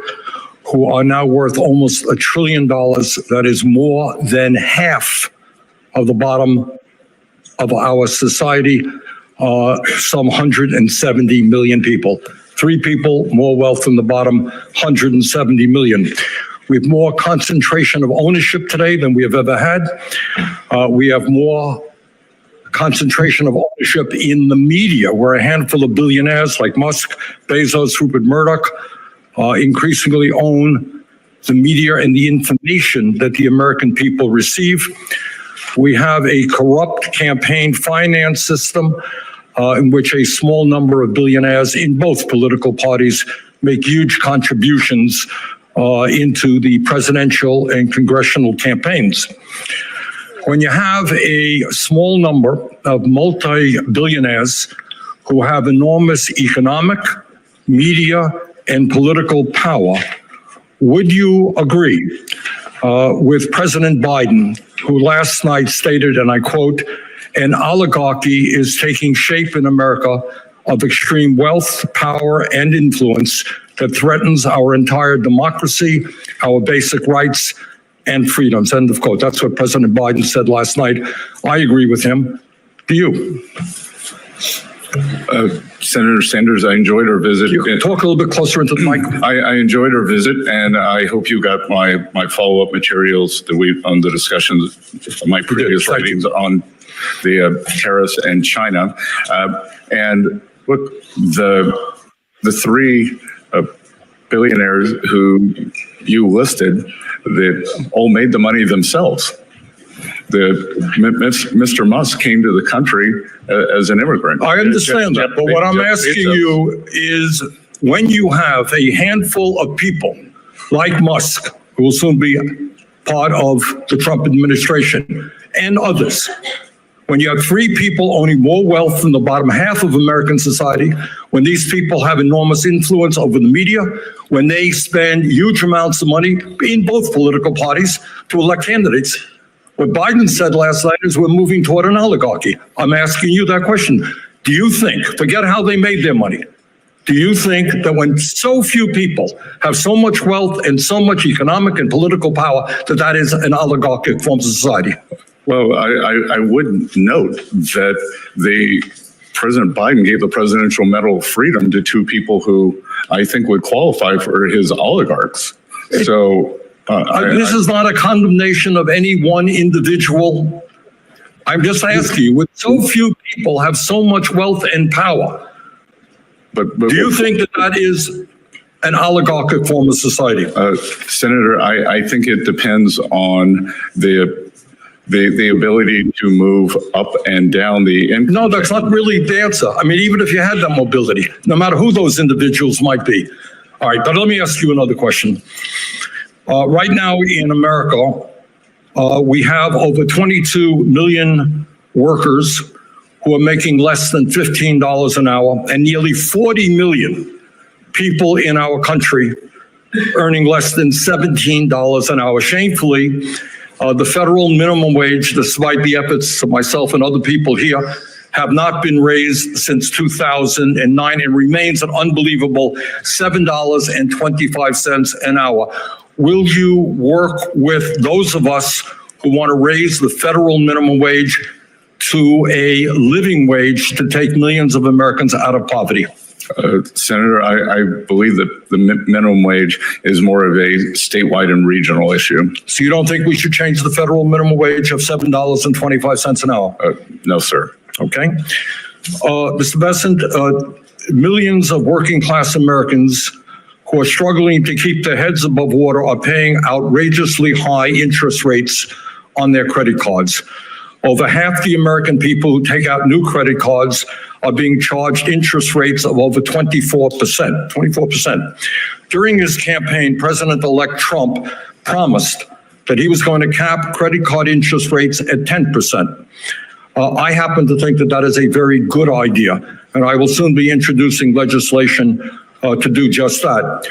who are now worth almost $1 trillion. That is more than half of the bottom of our society, some 170 million people. Three people, more wealth than the bottom, 170 million. We have more concentration of ownership today than we have ever had. We have more concentration of ownership in the media, where a handful of billionaires like Musk, Bezos, Rupert Murdoch increasingly own the media and the information that the American people receive. We have a corrupt campaign finance system in which a small number of billionaires in both political parties make huge contributions into the presidential and congressional campaigns. When you have a small number of multi-billionaires who have enormous economic, media, and political power, would you agree with President Biden, who last night stated, and I quote, "An oligarchy is taking shape in America of extreme wealth, power, and influence that threatens our entire democracy, our basic rights, and freedoms," end of quote. That's what President Biden said last night. I agree with him. Do you? Senator Sanders, I enjoyed our visit. You can talk a little bit closer into the mic. I enjoyed our visit, and I hope you got my follow-up materials that on the discussions, my previous writings on the tariffs and China. And look, the three billionaires who you listed, that all made the money themselves. Mr. Musk came to the country as an immigrant. I understand that, but what I'm asking you is, when you have a handful of people like Musk, who will soon be part of the Trump administration, and others, when you have three people owning more wealth than the bottom half of American society, when these people have enormous influence over the media, when they spend huge amounts of money in both political parties to elect candidates, what Biden said last night is we're moving toward an oligarchy. I'm asking you that question. Do you think, forget how they made their money, do you think that when so few people have so much wealth and so much economic and political power, that is an oligarchic form of society? Well, I would note that President Biden gave the Presidential Medal of Freedom to two people who I think would qualify for his oligarchs. So this is not a condemnation of any one individual. I'm just asking you, with so few people have so much wealth and power, do you think that is an oligarchic form of society? Senator, I think it depends on the ability to move up and down the income. No, that's not really the answer. I mean, even if you had that mobility, no matter who those individuals might be. All right, but let me ask you another question. Right now in America, we have over 22 million workers who are making less than $15 an hour, and nearly 40 million people in our country earning less than $17 an hour. Shamefully, the federal minimum wage, despite the efforts of myself and other people here, have not been raised since 2009 and remains an unbelievable $7.25 an hour. Will you work with those of us who want to raise the federal minimum wage to a living wage to take millions of Americans out of poverty? Senator, I believe that the minimum wage is more of a statewide and regional issue. So you don't think we should change the federal minimum wage of $7.25 an hour? No, sir. Okay. Mr. Bessent, millions of working class Americans who are struggling to keep their heads above water are paying outrageously high interest rates on their credit cards. Over half the American people who take out new credit cards are being charged interest rates of over 24%. During his campaign, President-elect Trump promised that he was going to cap credit card interest rates at 10%. I happen to think that that is a very good idea, and I will soon be introducing legislation to do just that.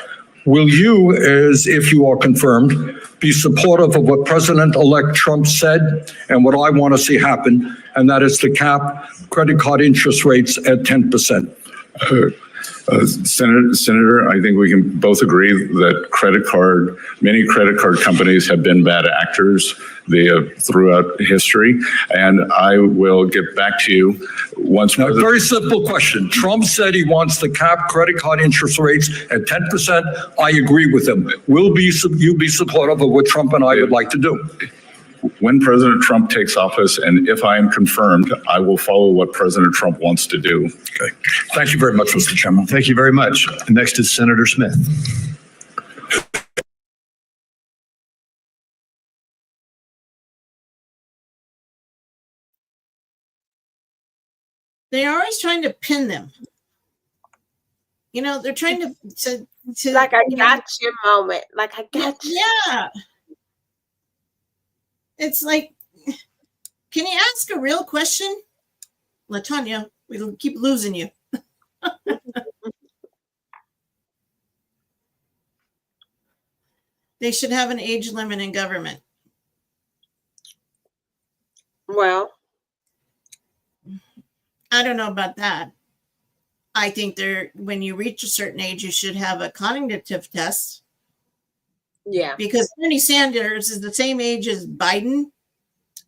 Will you, as if you are confirmed, be supportive of what President-elect Trump said and what I want to see happen, and that is to cap credit card interest rates at 10%? Senator, I think we can both agree that many credit card companies have been bad actors throughout history, and I will get back to you once more. Very simple question. Trump said he wants to cap credit card interest rates at 10%. I agree with him. Will you be supportive of what Trump and I would like to do? When President Trump takes office, and if I am confirmed, I will follow what President Trump wants to do. Okay. Thank you very much, Mr. Chairman. Thank you very much. Next is Senator Smith. They're always trying to pin them. You know, they're trying to like I got your moment. Like I got you. Yeah. It's like, can you ask a real question? LaTanya, we'll keep losing you. They should have an age limit in government. Well, I don't know about that. I think when you reach a certain age, you should have a cognitive test. Yeah. Because Bernie Sanders is the same age as Biden.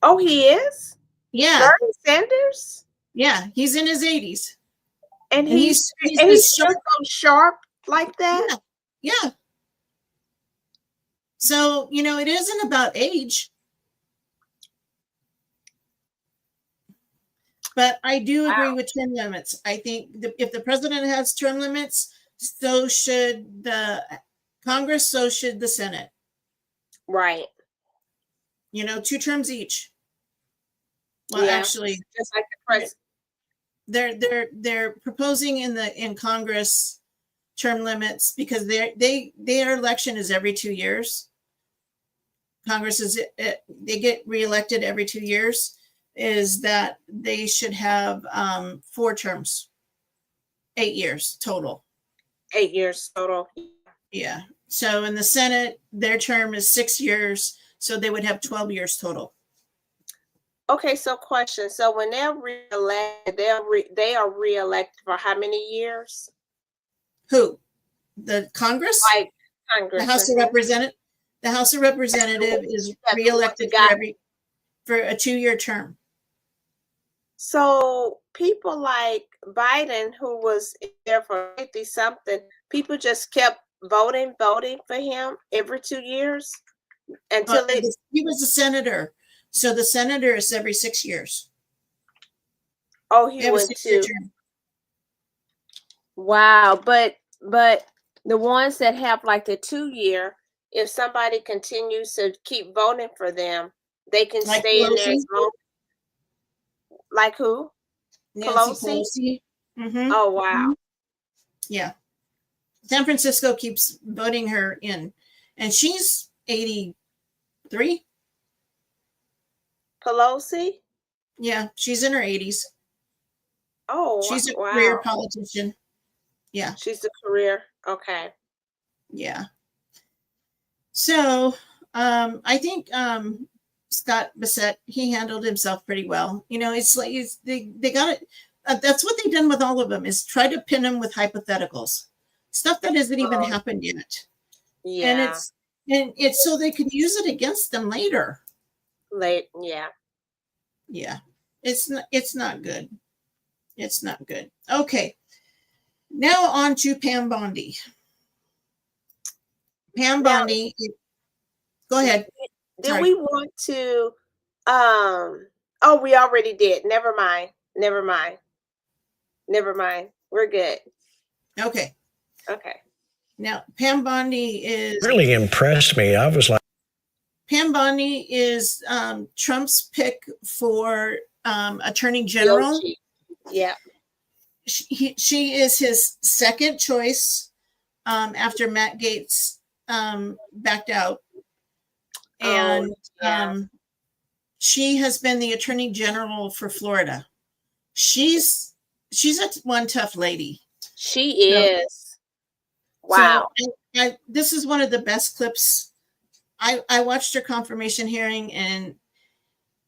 Oh, he is? Yeah. Bernie Sanders? Yeah, he's in his 80s. And he's so sharp like that? Yeah. So, you know, it isn't about age. But I do agree with term limits. I think if the president has term limits, so should the Congress, so should the Senate. Right. You know, 2 terms each. Well, actually, just like the president. They're proposing in Congress term limits because their election is every 2 years. Congress they get reelected every 2 years. Is that they should have 4 terms, 8 years total. 8 years total. Yeah. So in the Senate, their term is 6 years, so they would have 12 years total. Okay, so question. So when they're reelected, they are reelected for how many years? Who? The Congress? Like Congress. The House of Representatives. The House of Representatives is reelected for a 2-year term. So people like Biden, who was there for 50-something, people just kept voting for him every 2 years until he was a senator. So the senator is every 6 years. Oh, he was too. Wow, but the ones that have like the 2-year, if somebody continues to keep voting for them, they can like stay Pelosi? in there as long. Like who? Pelosi. Mm-hmm. Oh, wow. Yeah. San Francisco keeps voting her in, and she's 83. Pelosi? Yeah, she's in her 80s. Oh, She's a wow. career politician. Yeah. She's a career. Okay. Yeah. So I think Scott Bassett, he handled himself pretty well. You know, it's like they got it. That's what they've done with all of them, is try to pin them with hypotheticals, stuff that hasn't even happened yet. Yeah. And it's so they can use it against them later. Yeah. Yeah. It's not good. It's not good. Okay. Now on to Pam Bondi. Pam Bondi. Go ahead. Did we want to oh, we already did. Never mind. We're good. Okay. Okay. Now Pam Bondi is Really impressed me. I was like, Pam Bondi is Trump's pick for Attorney General. Yeah. She is his second choice after Matt Gaetz backed out. And she has been the Attorney General for Florida. She's one tough lady. She is. Wow. So this is one of the best clips. I watched her confirmation hearing, and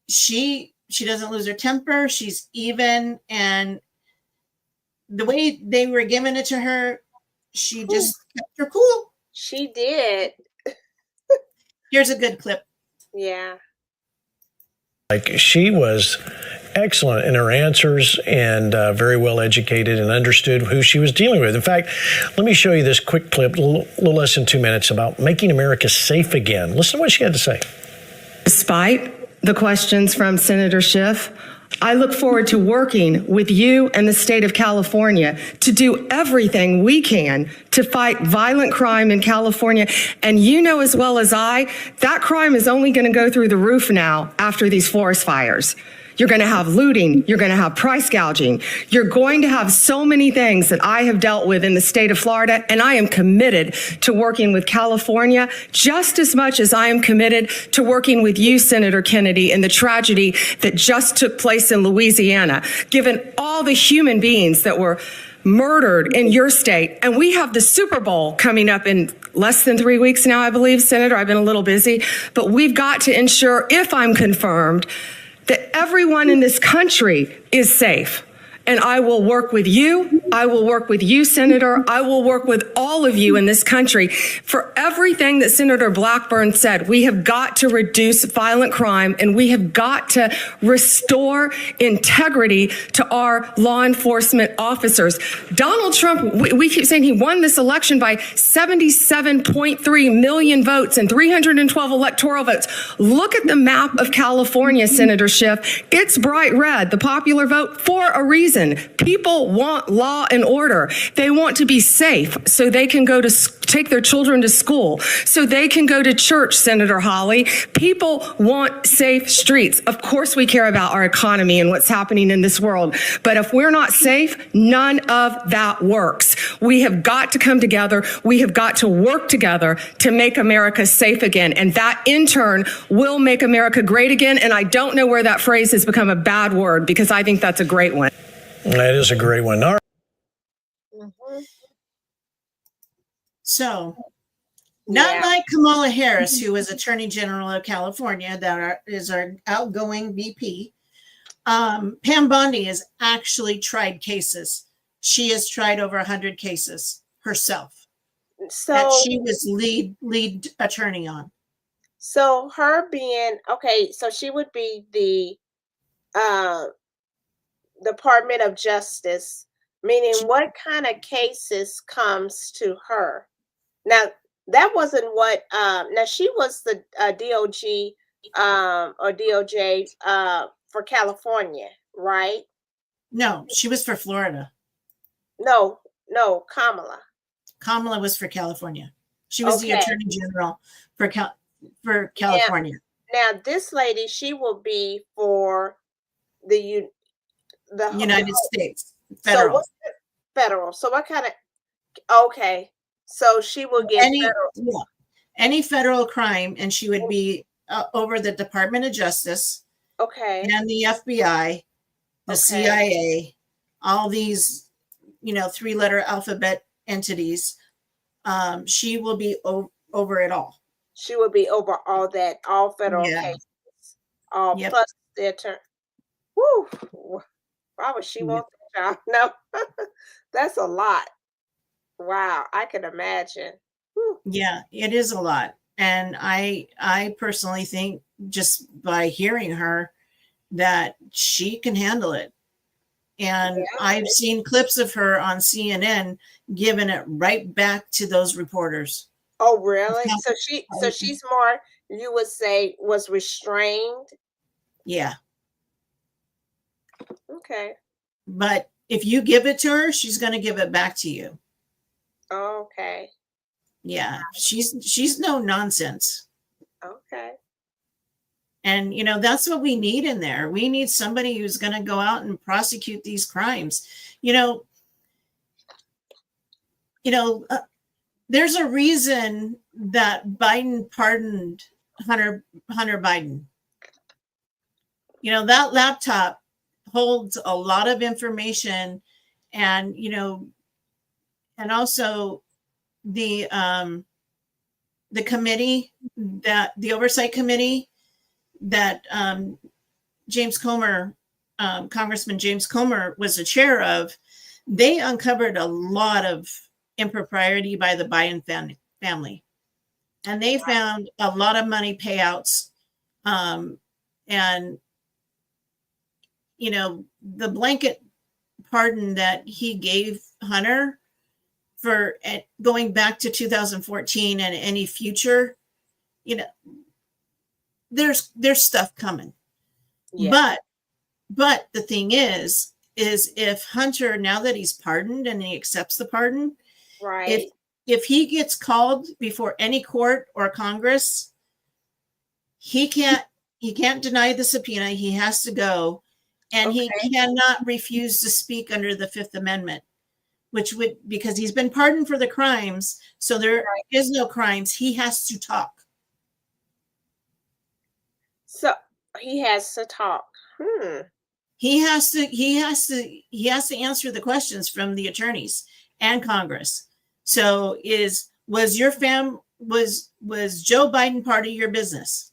she doesn't lose her temper. She's even, and the way they were giving it to her, she just kept her cool. She did. Here's a good clip. Yeah. like she was excellent in her answers and very well educated and understood who she was dealing with. In fact, let me show you this quick clip, a little less than 2 minutes, about making America safe again. Listen to what she had to say. Despite the questions from Senator Schiff, I look forward to working with you and the state of California to do everything we can to fight violent crime in California. And you know as well as I, that crime is only going to go through the roof now after these forest fires. You're going to have looting. You're going to have price gouging. You're going to have so many things that I have dealt with in the state of Florida, and I am committed to working with California just as much as I am committed to working with you, Senator Kennedy, in the tragedy that just took place in Louisiana, given all the human beings that were murdered in your state. And we have the Super Bowl coming up in less than 3 weeks now, I believe, Senator. I've been a little busy, but we've got to ensure, if I'm confirmed, that everyone in this country is safe. And I will work with you. I will work with you, Senator. I will work with all of you in this country for everything that Senator Blackburn said. We have got to reduce violent crime, and we have got to restore integrity to our law enforcement officers. Donald Trump, we keep saying he won this election by 77.3 million votes and 312 electoral votes. Look at the map of California, Senator Schiff. It's bright red, the popular vote, for a reason. People want law and order. They want to be safe so they can go to take their children to school, so they can go to church, Senator Hawley. People want safe streets. Of course, we care about our economy and what's happening in this world. But if we're not safe, none of that works. We have got to come together. We have got to work together to make America safe again. And that, in turn, will make America great again. And I don't know where that phrase has become a bad word, because I think that's a great one. That is a great one. All right. So, not like Kamala Harris, who is Attorney General of California, is our outgoing VP. Pam Bondi has actually tried cases. She has tried over 100 cases herself that she was lead attorney on. So her being, okay, so she would be the Department of Justice, meaning what kind of cases comes to her? Now, that wasn't what, now she was the DOJ or DOJ for California, right? No, she was for Florida. No, Kamala. Kamala was for California. She was the Attorney General for California. Now, this lady, she will be for the United States federal. So what's federal? So what kind of? Okay, so she will get any federal crime, and she would be over the Department of Justice. Okay. And the FBI, the CIA, all these, 3-letter alphabet entities. She will be over it all. She will be over all that, all federal Yeah. cases, all Yep. plus the attorney. Woo! Why would she want that job? No, that's a lot. Wow, I can imagine. Whew. Yeah, it is a lot. And I personally think, just by hearing her, that she can handle it. And Yeah. I've seen clips of her on CNN giving it right back to those reporters. Oh, really? So she's more, you would say, was restrained. Yeah. Okay. But if you give it to her, she's going to give it back to you. Okay. Yeah. She's no nonsense. Okay. And, that's what we need in there. We need somebody who's going to go out and prosecute these crimes. There's a reason that Biden pardoned Hunter Biden. That laptop holds a lot of information, and, and also the committee, that the oversight committee that James Comer, Congressman James Comer, was the chair of, they uncovered a lot of impropriety by the Biden family. And they found a lot of money payouts. And, the blanket pardon that he gave Hunter for going back to 2014 and any future, there's stuff coming. Yeah. But the thing is if Hunter, now that he's pardoned and he accepts the pardon, Right. if he gets called before any court or Congress, he can't deny the subpoena. He has to go, and he cannot refuse to speak under the Fifth Amendment, because he's been pardoned for the crimes. So there is no crimes. He has to talk. So he has to talk. He has to answer the questions from the attorneys and Congress. So was Joe Biden part of your business?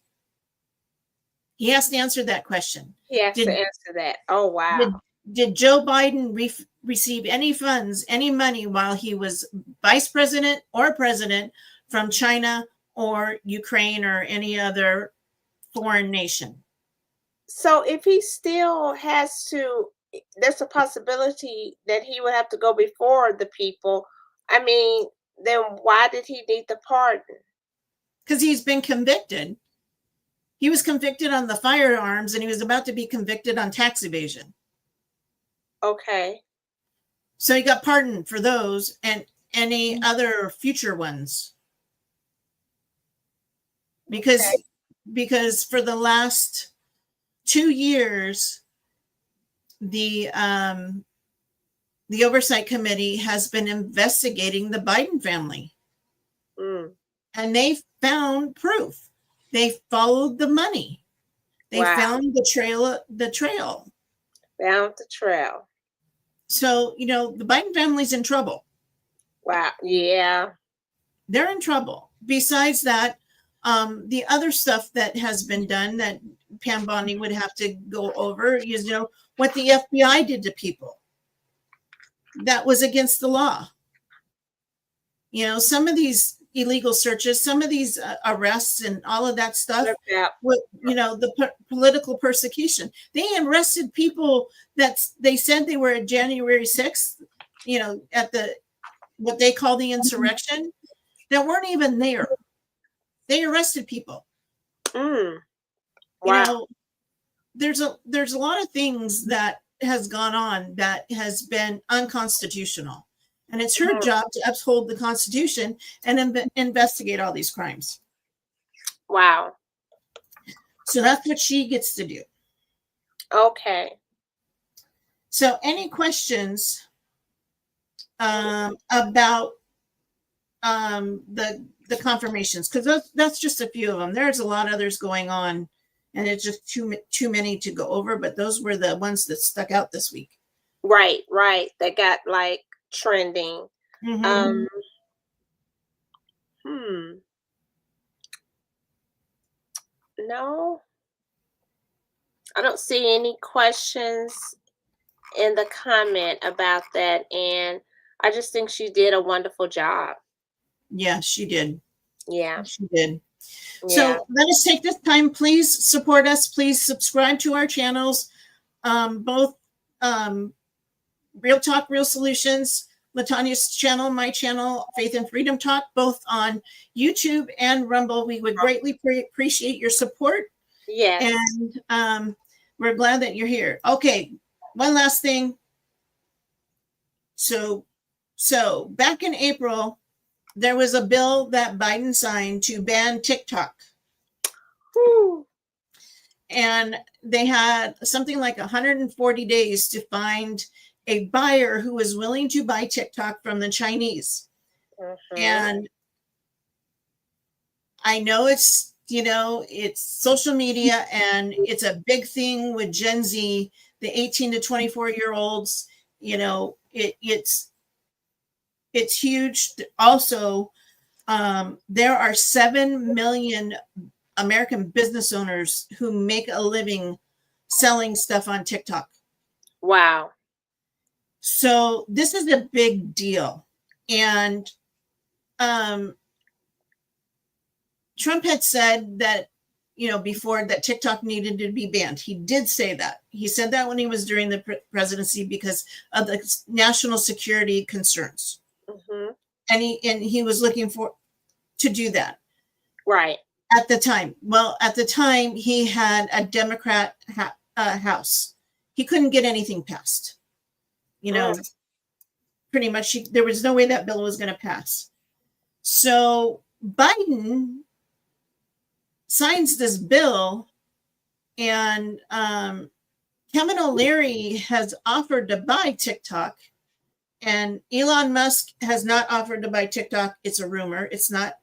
He has to answer that question. He has to answer that. Oh, wow. Did Joe Biden receive any funds, any money while he was vice president or president from China or Ukraine or any other foreign nation? So if he still has to, there's a possibility that he would have to go before the people. I mean, then why did he need the pardon? Because he's been convicted. He was convicted on the firearms, and he was about to be convicted on tax evasion. Okay. So he got pardoned for those and any other future ones. Because for the last 2 years, the oversight committee has been investigating the Biden family. And they found proof. They followed the money. They found the trail. Found the trail. So, the Biden family's in trouble. Wow. Yeah. They're in trouble. Besides that, the other stuff that has been done that Pam Bondi would have to go over is, what the FBI did to people. That was against the law. Some of these illegal searches, some of these arrests and all of that stuff, with, the political persecution. They arrested people that they said they were at January 6th, at what they call the insurrection, that weren't even there. They arrested people. Wow. There's a lot of things that has gone on that has been unconstitutional. And it's her job to uphold the Constitution and investigate all these crimes. Wow. So that's what she gets to do. Okay. So any questions about the confirmations? Because that's just a few of them. There's a lot of others going on, and it's just too many to go over. But those were the ones that stuck out this week. Right, right. That got like trending. Mhm. No, I don't see any questions in the comment about that. And I just think she did a wonderful job. Yeah, she did. Yeah. She did. Yeah. So let us take this time. Please support us. Please subscribe to our channels, both Real Talk, Real Solutions, LaTanya's channel, my channel, Faith and Freedom Talk, both on YouTube and Rumble. We would greatly appreciate your support. Yes. And we're glad that you're here. Okay, one last thing. So back in April, there was a bill that Biden signed to ban TikTok. Whew. And they had something like 140 days to find a buyer who was willing to buy TikTok from the Chinese. And I know it's, it's social media and it's a big thing with Gen Z, the 18 to 24-year-olds, it's huge. Also, there are 7 million American business owners who make a living selling stuff on TikTok. Wow. So this is a big deal. And Trump had said that, before that TikTok needed to be banned. He did say that. He said that when he was during the presidency because of the national security concerns. And he was looking to do that. Right. At the time. Well, at the time, he had a Democrat House. He couldn't get anything passed. Pretty much there was no way that bill was going to pass. So Biden signs this bill, and Kevin O'Leary has offered to buy TikTok, and Elon Musk has not offered to buy TikTok. It's a rumor. It's not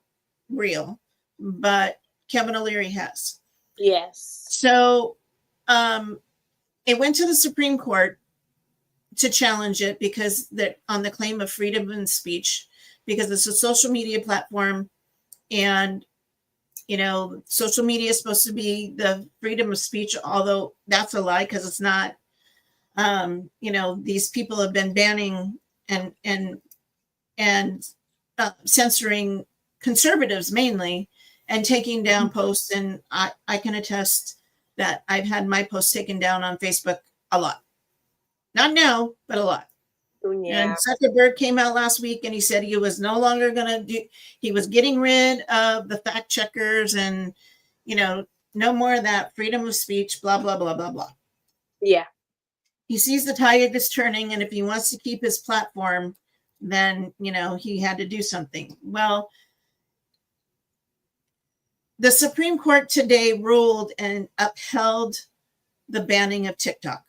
real, but Kevin O'Leary has. Yes. So it went to the Supreme Court to challenge it because on the claim of freedom of speech, because it's a social media platform, and social media is supposed to be the freedom of speech, although that's a lie because it's not. These people have been banning and censoring conservatives mainly and taking down posts. And I can attest that I've had my posts taken down on Facebook a lot. Not now, but a lot. Yeah. And Zuckerberg came out last week and he said he was no longer going to he was getting rid of the fact checkers and, no more of that freedom of speech, blah, blah, blah, blah, blah. Yeah. He sees the tide is turning, and if he wants to keep his platform, then, he had to do something. Well, the Supreme Court today ruled and upheld the banning of TikTok.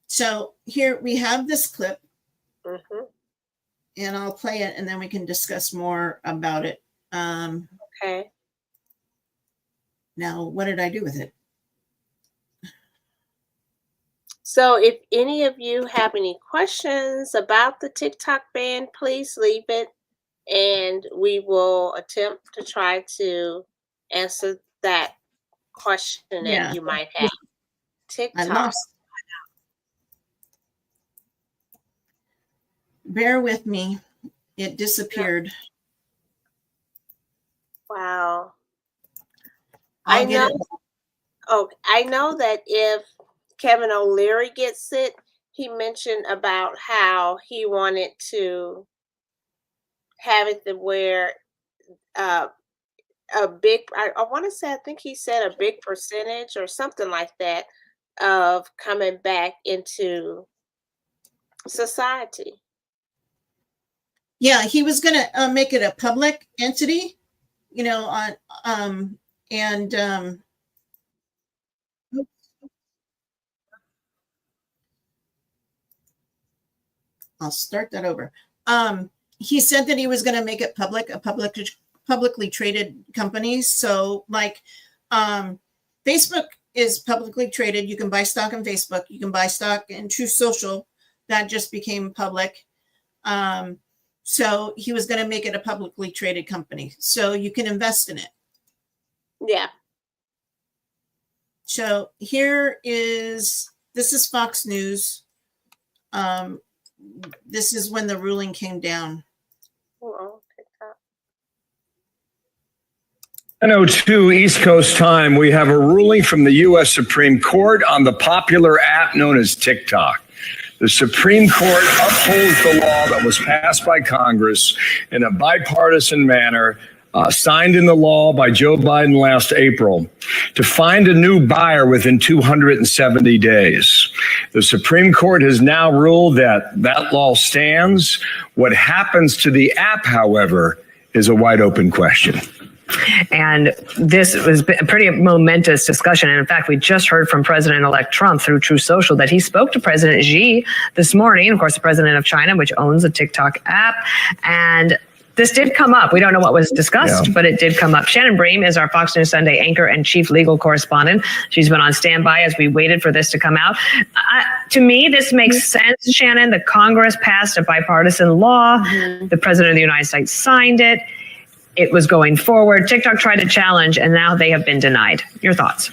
So here we have this clip, and I'll play it, and then we can discuss more about it. Okay. Now, what did I do with it? So if any of you have any questions about the TikTok ban, please leave it, and we will attempt to try to answer that question that you might have. TikTok. Bear with me. It disappeared. Wow. I know that if Kevin O'Leary gets it, he mentioned about how he wanted to have it to where a big, I want to say, I think he said a big percentage or something like that of coming back into society. Yeah, he was going to make it a public entity, I'll start that over. He said that he was going to make it public, a publicly traded company. So like Facebook is publicly traded. You can buy stock in Facebook. You can buy stock in Truth Social. That just became public. So he was going to make it a publicly traded company. So you can invest in it. Yeah. So this is Fox News. This is when the ruling came down. Oh, TikTok. 10:02 East Coast time, we have a ruling from the U.S. Supreme Court on the popular app known as TikTok. The Supreme Court upholds the law that was passed by Congress in a bipartisan manner, signed in the law by Joe Biden last April, to find a new buyer within 270 days. The Supreme Court has now ruled that that law stands. What happens to the app, however, is a wide open question. And this was a pretty momentous discussion. And in fact, we just heard from President-elect Trump through Truth Social that he spoke to President Xi this morning, of course, the president of China, which owns a TikTok app. And this did come up. We don't know what was discussed, but it did come up. Shannon Bream is our Fox News Sunday anchor and chief legal correspondent. She's been on standby as we waited for this to come out. To me, this makes sense, Shannon. The Congress passed a bipartisan law. The president of the United States signed it. It was going forward. TikTok tried to challenge, and now they have been denied. Your thoughts?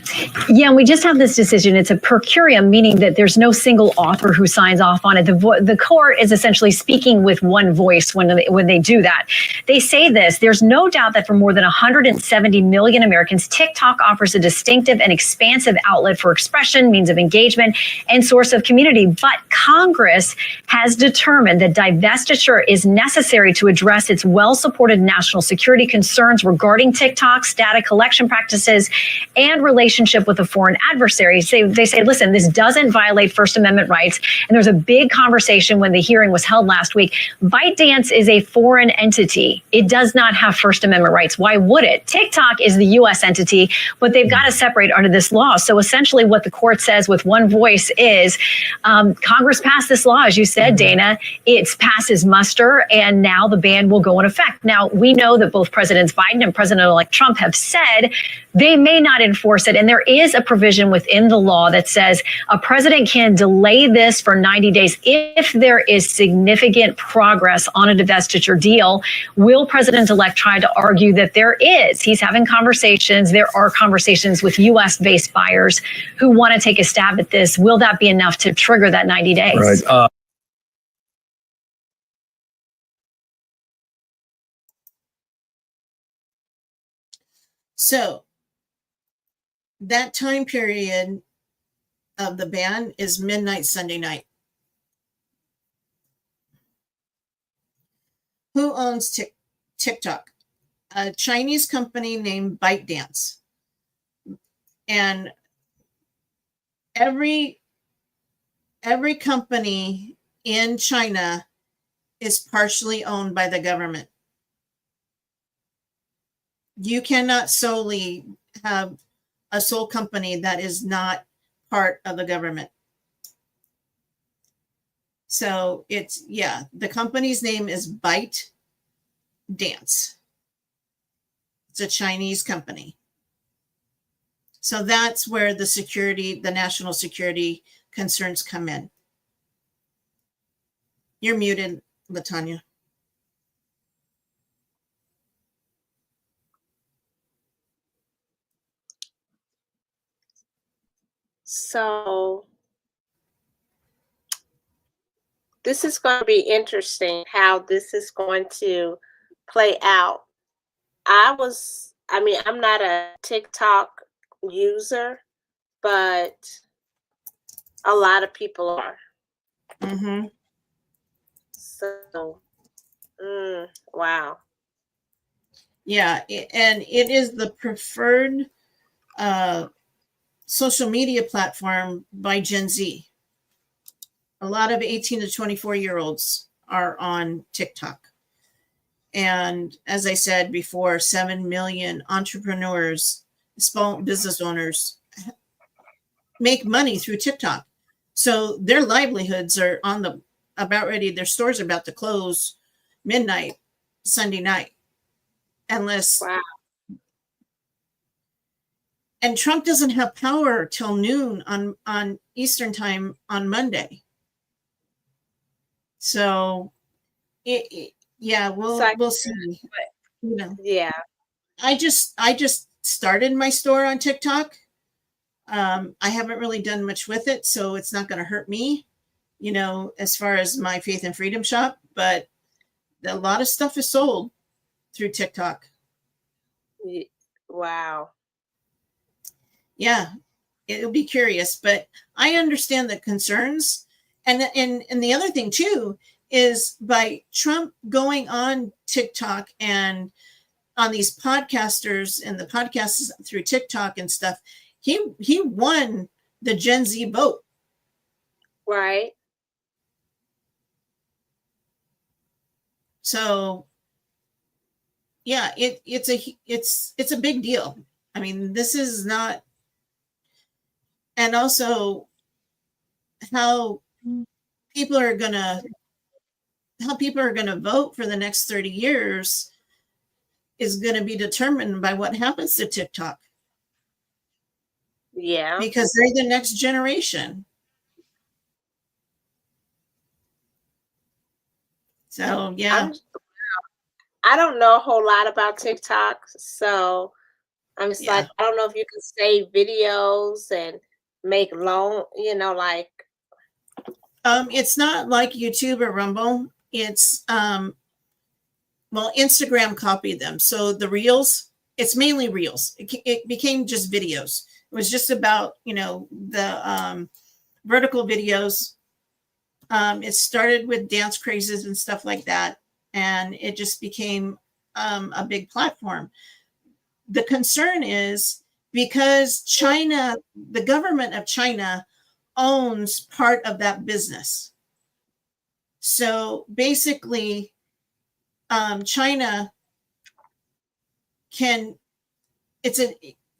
Yeah, and we just have this decision. It's a per curiam, meaning that there's no single author who signs off on it. The court is essentially speaking with one voice when they do that. They say this: there's no doubt that for more than 170 million Americans, TikTok offers a distinctive and expansive outlet for expression, means of engagement, and source of community. But Congress has determined that divestiture is necessary to address its well-supported national security concerns regarding TikTok's data collection practices and relationship with a foreign adversary. They say, listen, this doesn't violate First Amendment rights. And there's a big conversation when the hearing was held last week. ByteDance is a foreign entity. It does not have First Amendment rights. Why would it? TikTok is the U.S. entity, but they've got to separate under this law. So essentially what the court says with one voice is Congress passed this law, as you said, Dana. It's passes muster, and now the ban will go in effect. Now, we know that both Presidents Biden and President-elect Trump have said they may not enforce it. And there is a provision within the law that says a president can delay this for 90 days if there is significant progress on a divestiture deal. Will President-elect try to argue that there is? He's having conversations. There are conversations with U.S.-based buyers who want to take a stab at this. Will that be enough to trigger that 90 days? Right. So that time period of the ban is midnight Sunday night. Who owns TikTok? A Chinese company named ByteDance. And every company in China is partially owned by the government. You cannot solely have a sole company that is not part of the government. So it's, the company's name is ByteDance. It's a Chinese company. So that's where the national security concerns come in. You're muted, LaTanya. So this is going to be interesting how this is going to play out. I'm not a TikTok user, but a lot of people are. Mm-hmm. So, wow. Yeah, and it is the preferred social media platform by Gen Z. A lot of 18 to 24-year-olds are on TikTok. And as I said before, 7 million entrepreneurs, small business owners make money through TikTok. So their livelihoods are their stores are about to close midnight Sunday night. Unless And Trump doesn't have power till noon on Eastern time on Monday. So, we'll see. You know, Yeah. I just started my store on TikTok. I haven't really done much with it, so it's not going to hurt me, you know, as far as my Faith and Freedom shop. But a lot of stuff is sold through TikTok. Wow. Yeah, it'll be curious, but I understand the concerns. And the other thing too is by Trump going on TikTok and on these podcasters and the podcasts through TikTok and stuff, he won the Gen Z vote. Right. So yeah, it's a big deal. I mean, this is not, and also how people are gonna vote for the next 30 years is going to be determined by what happens to TikTok. Yeah. Because they're the next generation. So, yeah. I don't know a whole lot about TikTok, so I'm just like, I don't know if you can save videos and make long, you know, like. It's not like YouTube or Rumble. It's, Instagram copied them. So the Reels, it's mainly Reels. It became just videos. It was just about, you know, the vertical videos. It started with dance crazes and stuff like that. And it just became a big platform. The concern is because China, the government of China owns part of that business. So basically, China can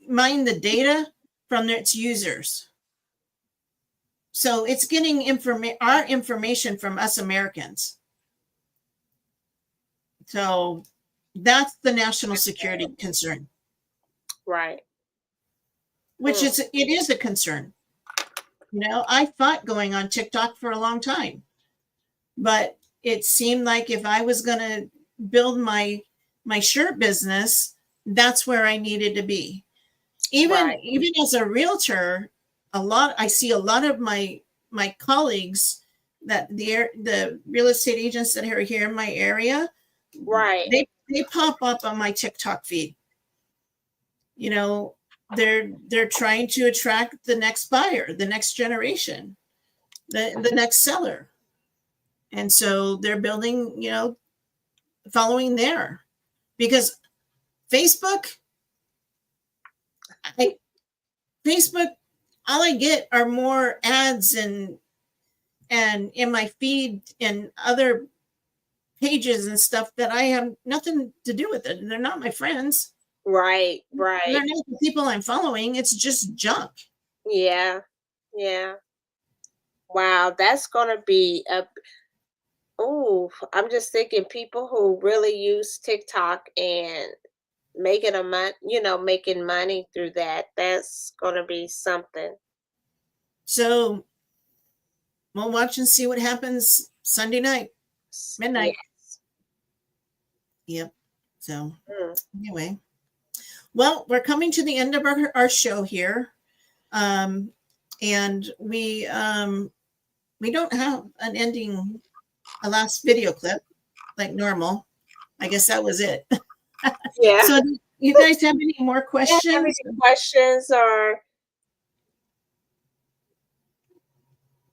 mine the data from its users. So it's getting our information from us Americans. So that's the national security concern. Right. Which it is a concern. You know, I fought going on TikTok for a long time, but it seemed like if I was going to build my shirt business, that's where I needed to be. Even as a realtor, I see a lot of my colleagues that the real estate agents that are here in my area, right? They pop up on my TikTok feed. You know, they're trying to attract the next buyer, the next generation, the next seller. And so they're building, you know, following there, because Facebook, all I get are more ads and in my feed and other pages and stuff that I have nothing to do with it. They're not my friends. Right. They're not the people I'm following. It's just junk. Yeah. Wow, that's gonna be I'm just thinking people who really use TikTok and making making money through that. That's gonna be something. So we'll watch and see what happens Sunday night, midnight. Yep. So anyway, well, we're coming to the end of our show here, and we don't have an ending. A last video clip like normal. I guess that was it. Yeah. So you guys have any more questions? Have any questions or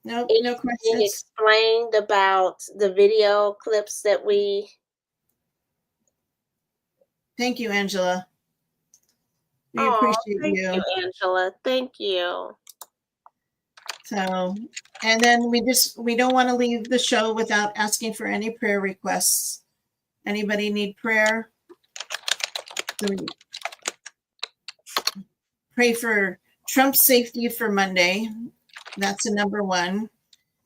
no questions? Explained about the video clips that we. Thank you, Angela. We appreciate thank you. you, Angela. Thank you. So, and then we don't want to leave the show without asking for any prayer requests. Anybody need prayer? Pray for Trump's safety for Monday. That's the number one.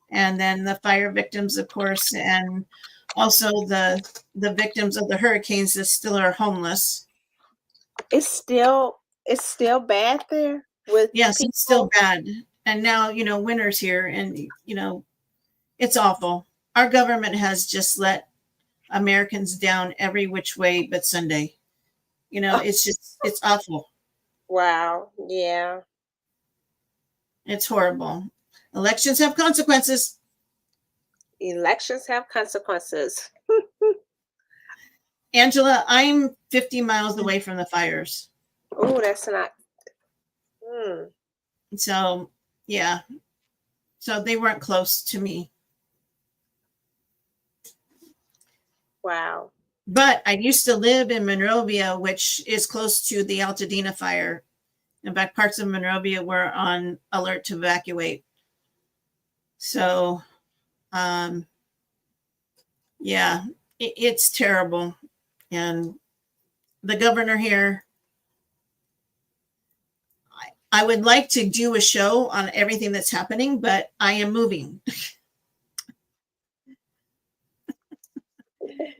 And then the fire victims, of course, and also the victims of the hurricanes that still are homeless. It's still It's still bad there with Yes, people? it's still bad. And now, winter's here and, it's awful. Our government has just let Americans down every which way but Sunday. It's awful. Wow. Yeah. It's horrible. Elections have consequences. Elections have consequences. Angela, I'm 50 miles away from the fires. Oh, that's not. So, yeah. So they weren't close to me. Wow. But I used to live in Monrovia, which is close to the Altadena fire. In fact, parts of Monrovia were on alert to evacuate. So, yeah, it's terrible. And the governor here, I would like to do a show on everything that's happening, but I am moving.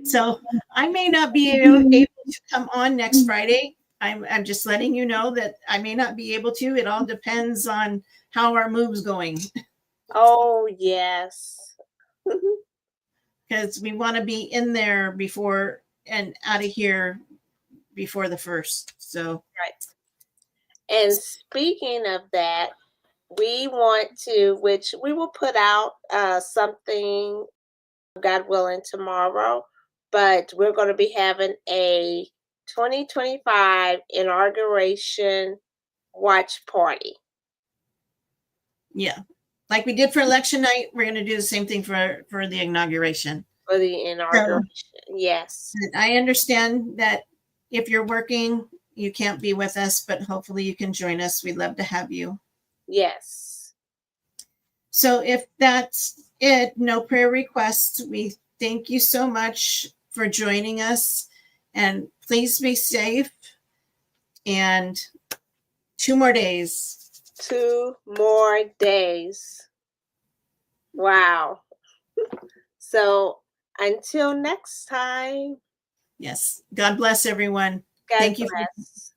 So I may not be able to come on next Friday. I'm just letting you know that I may not be able to. It all depends on how our move's going. Oh, yes. Because we want to be in there before and out of here before the 1st. So, right. And speaking of that, we want to, which we will put out something, God willing, tomorrow, but we're going to be having a 2025 inauguration watch party. Yeah. Like we did for election night, we're going to do the same thing for the inauguration. For the inauguration, yes. I understand that if you're working, you can't be with us, but hopefully you can join us. We'd love to have you. Yes. So if that's it, no prayer requests, we thank you so much for joining us, and please be safe. And 2 more days. 2 more days. Wow. So until next time. Yes. God bless everyone. God Thank you. bless.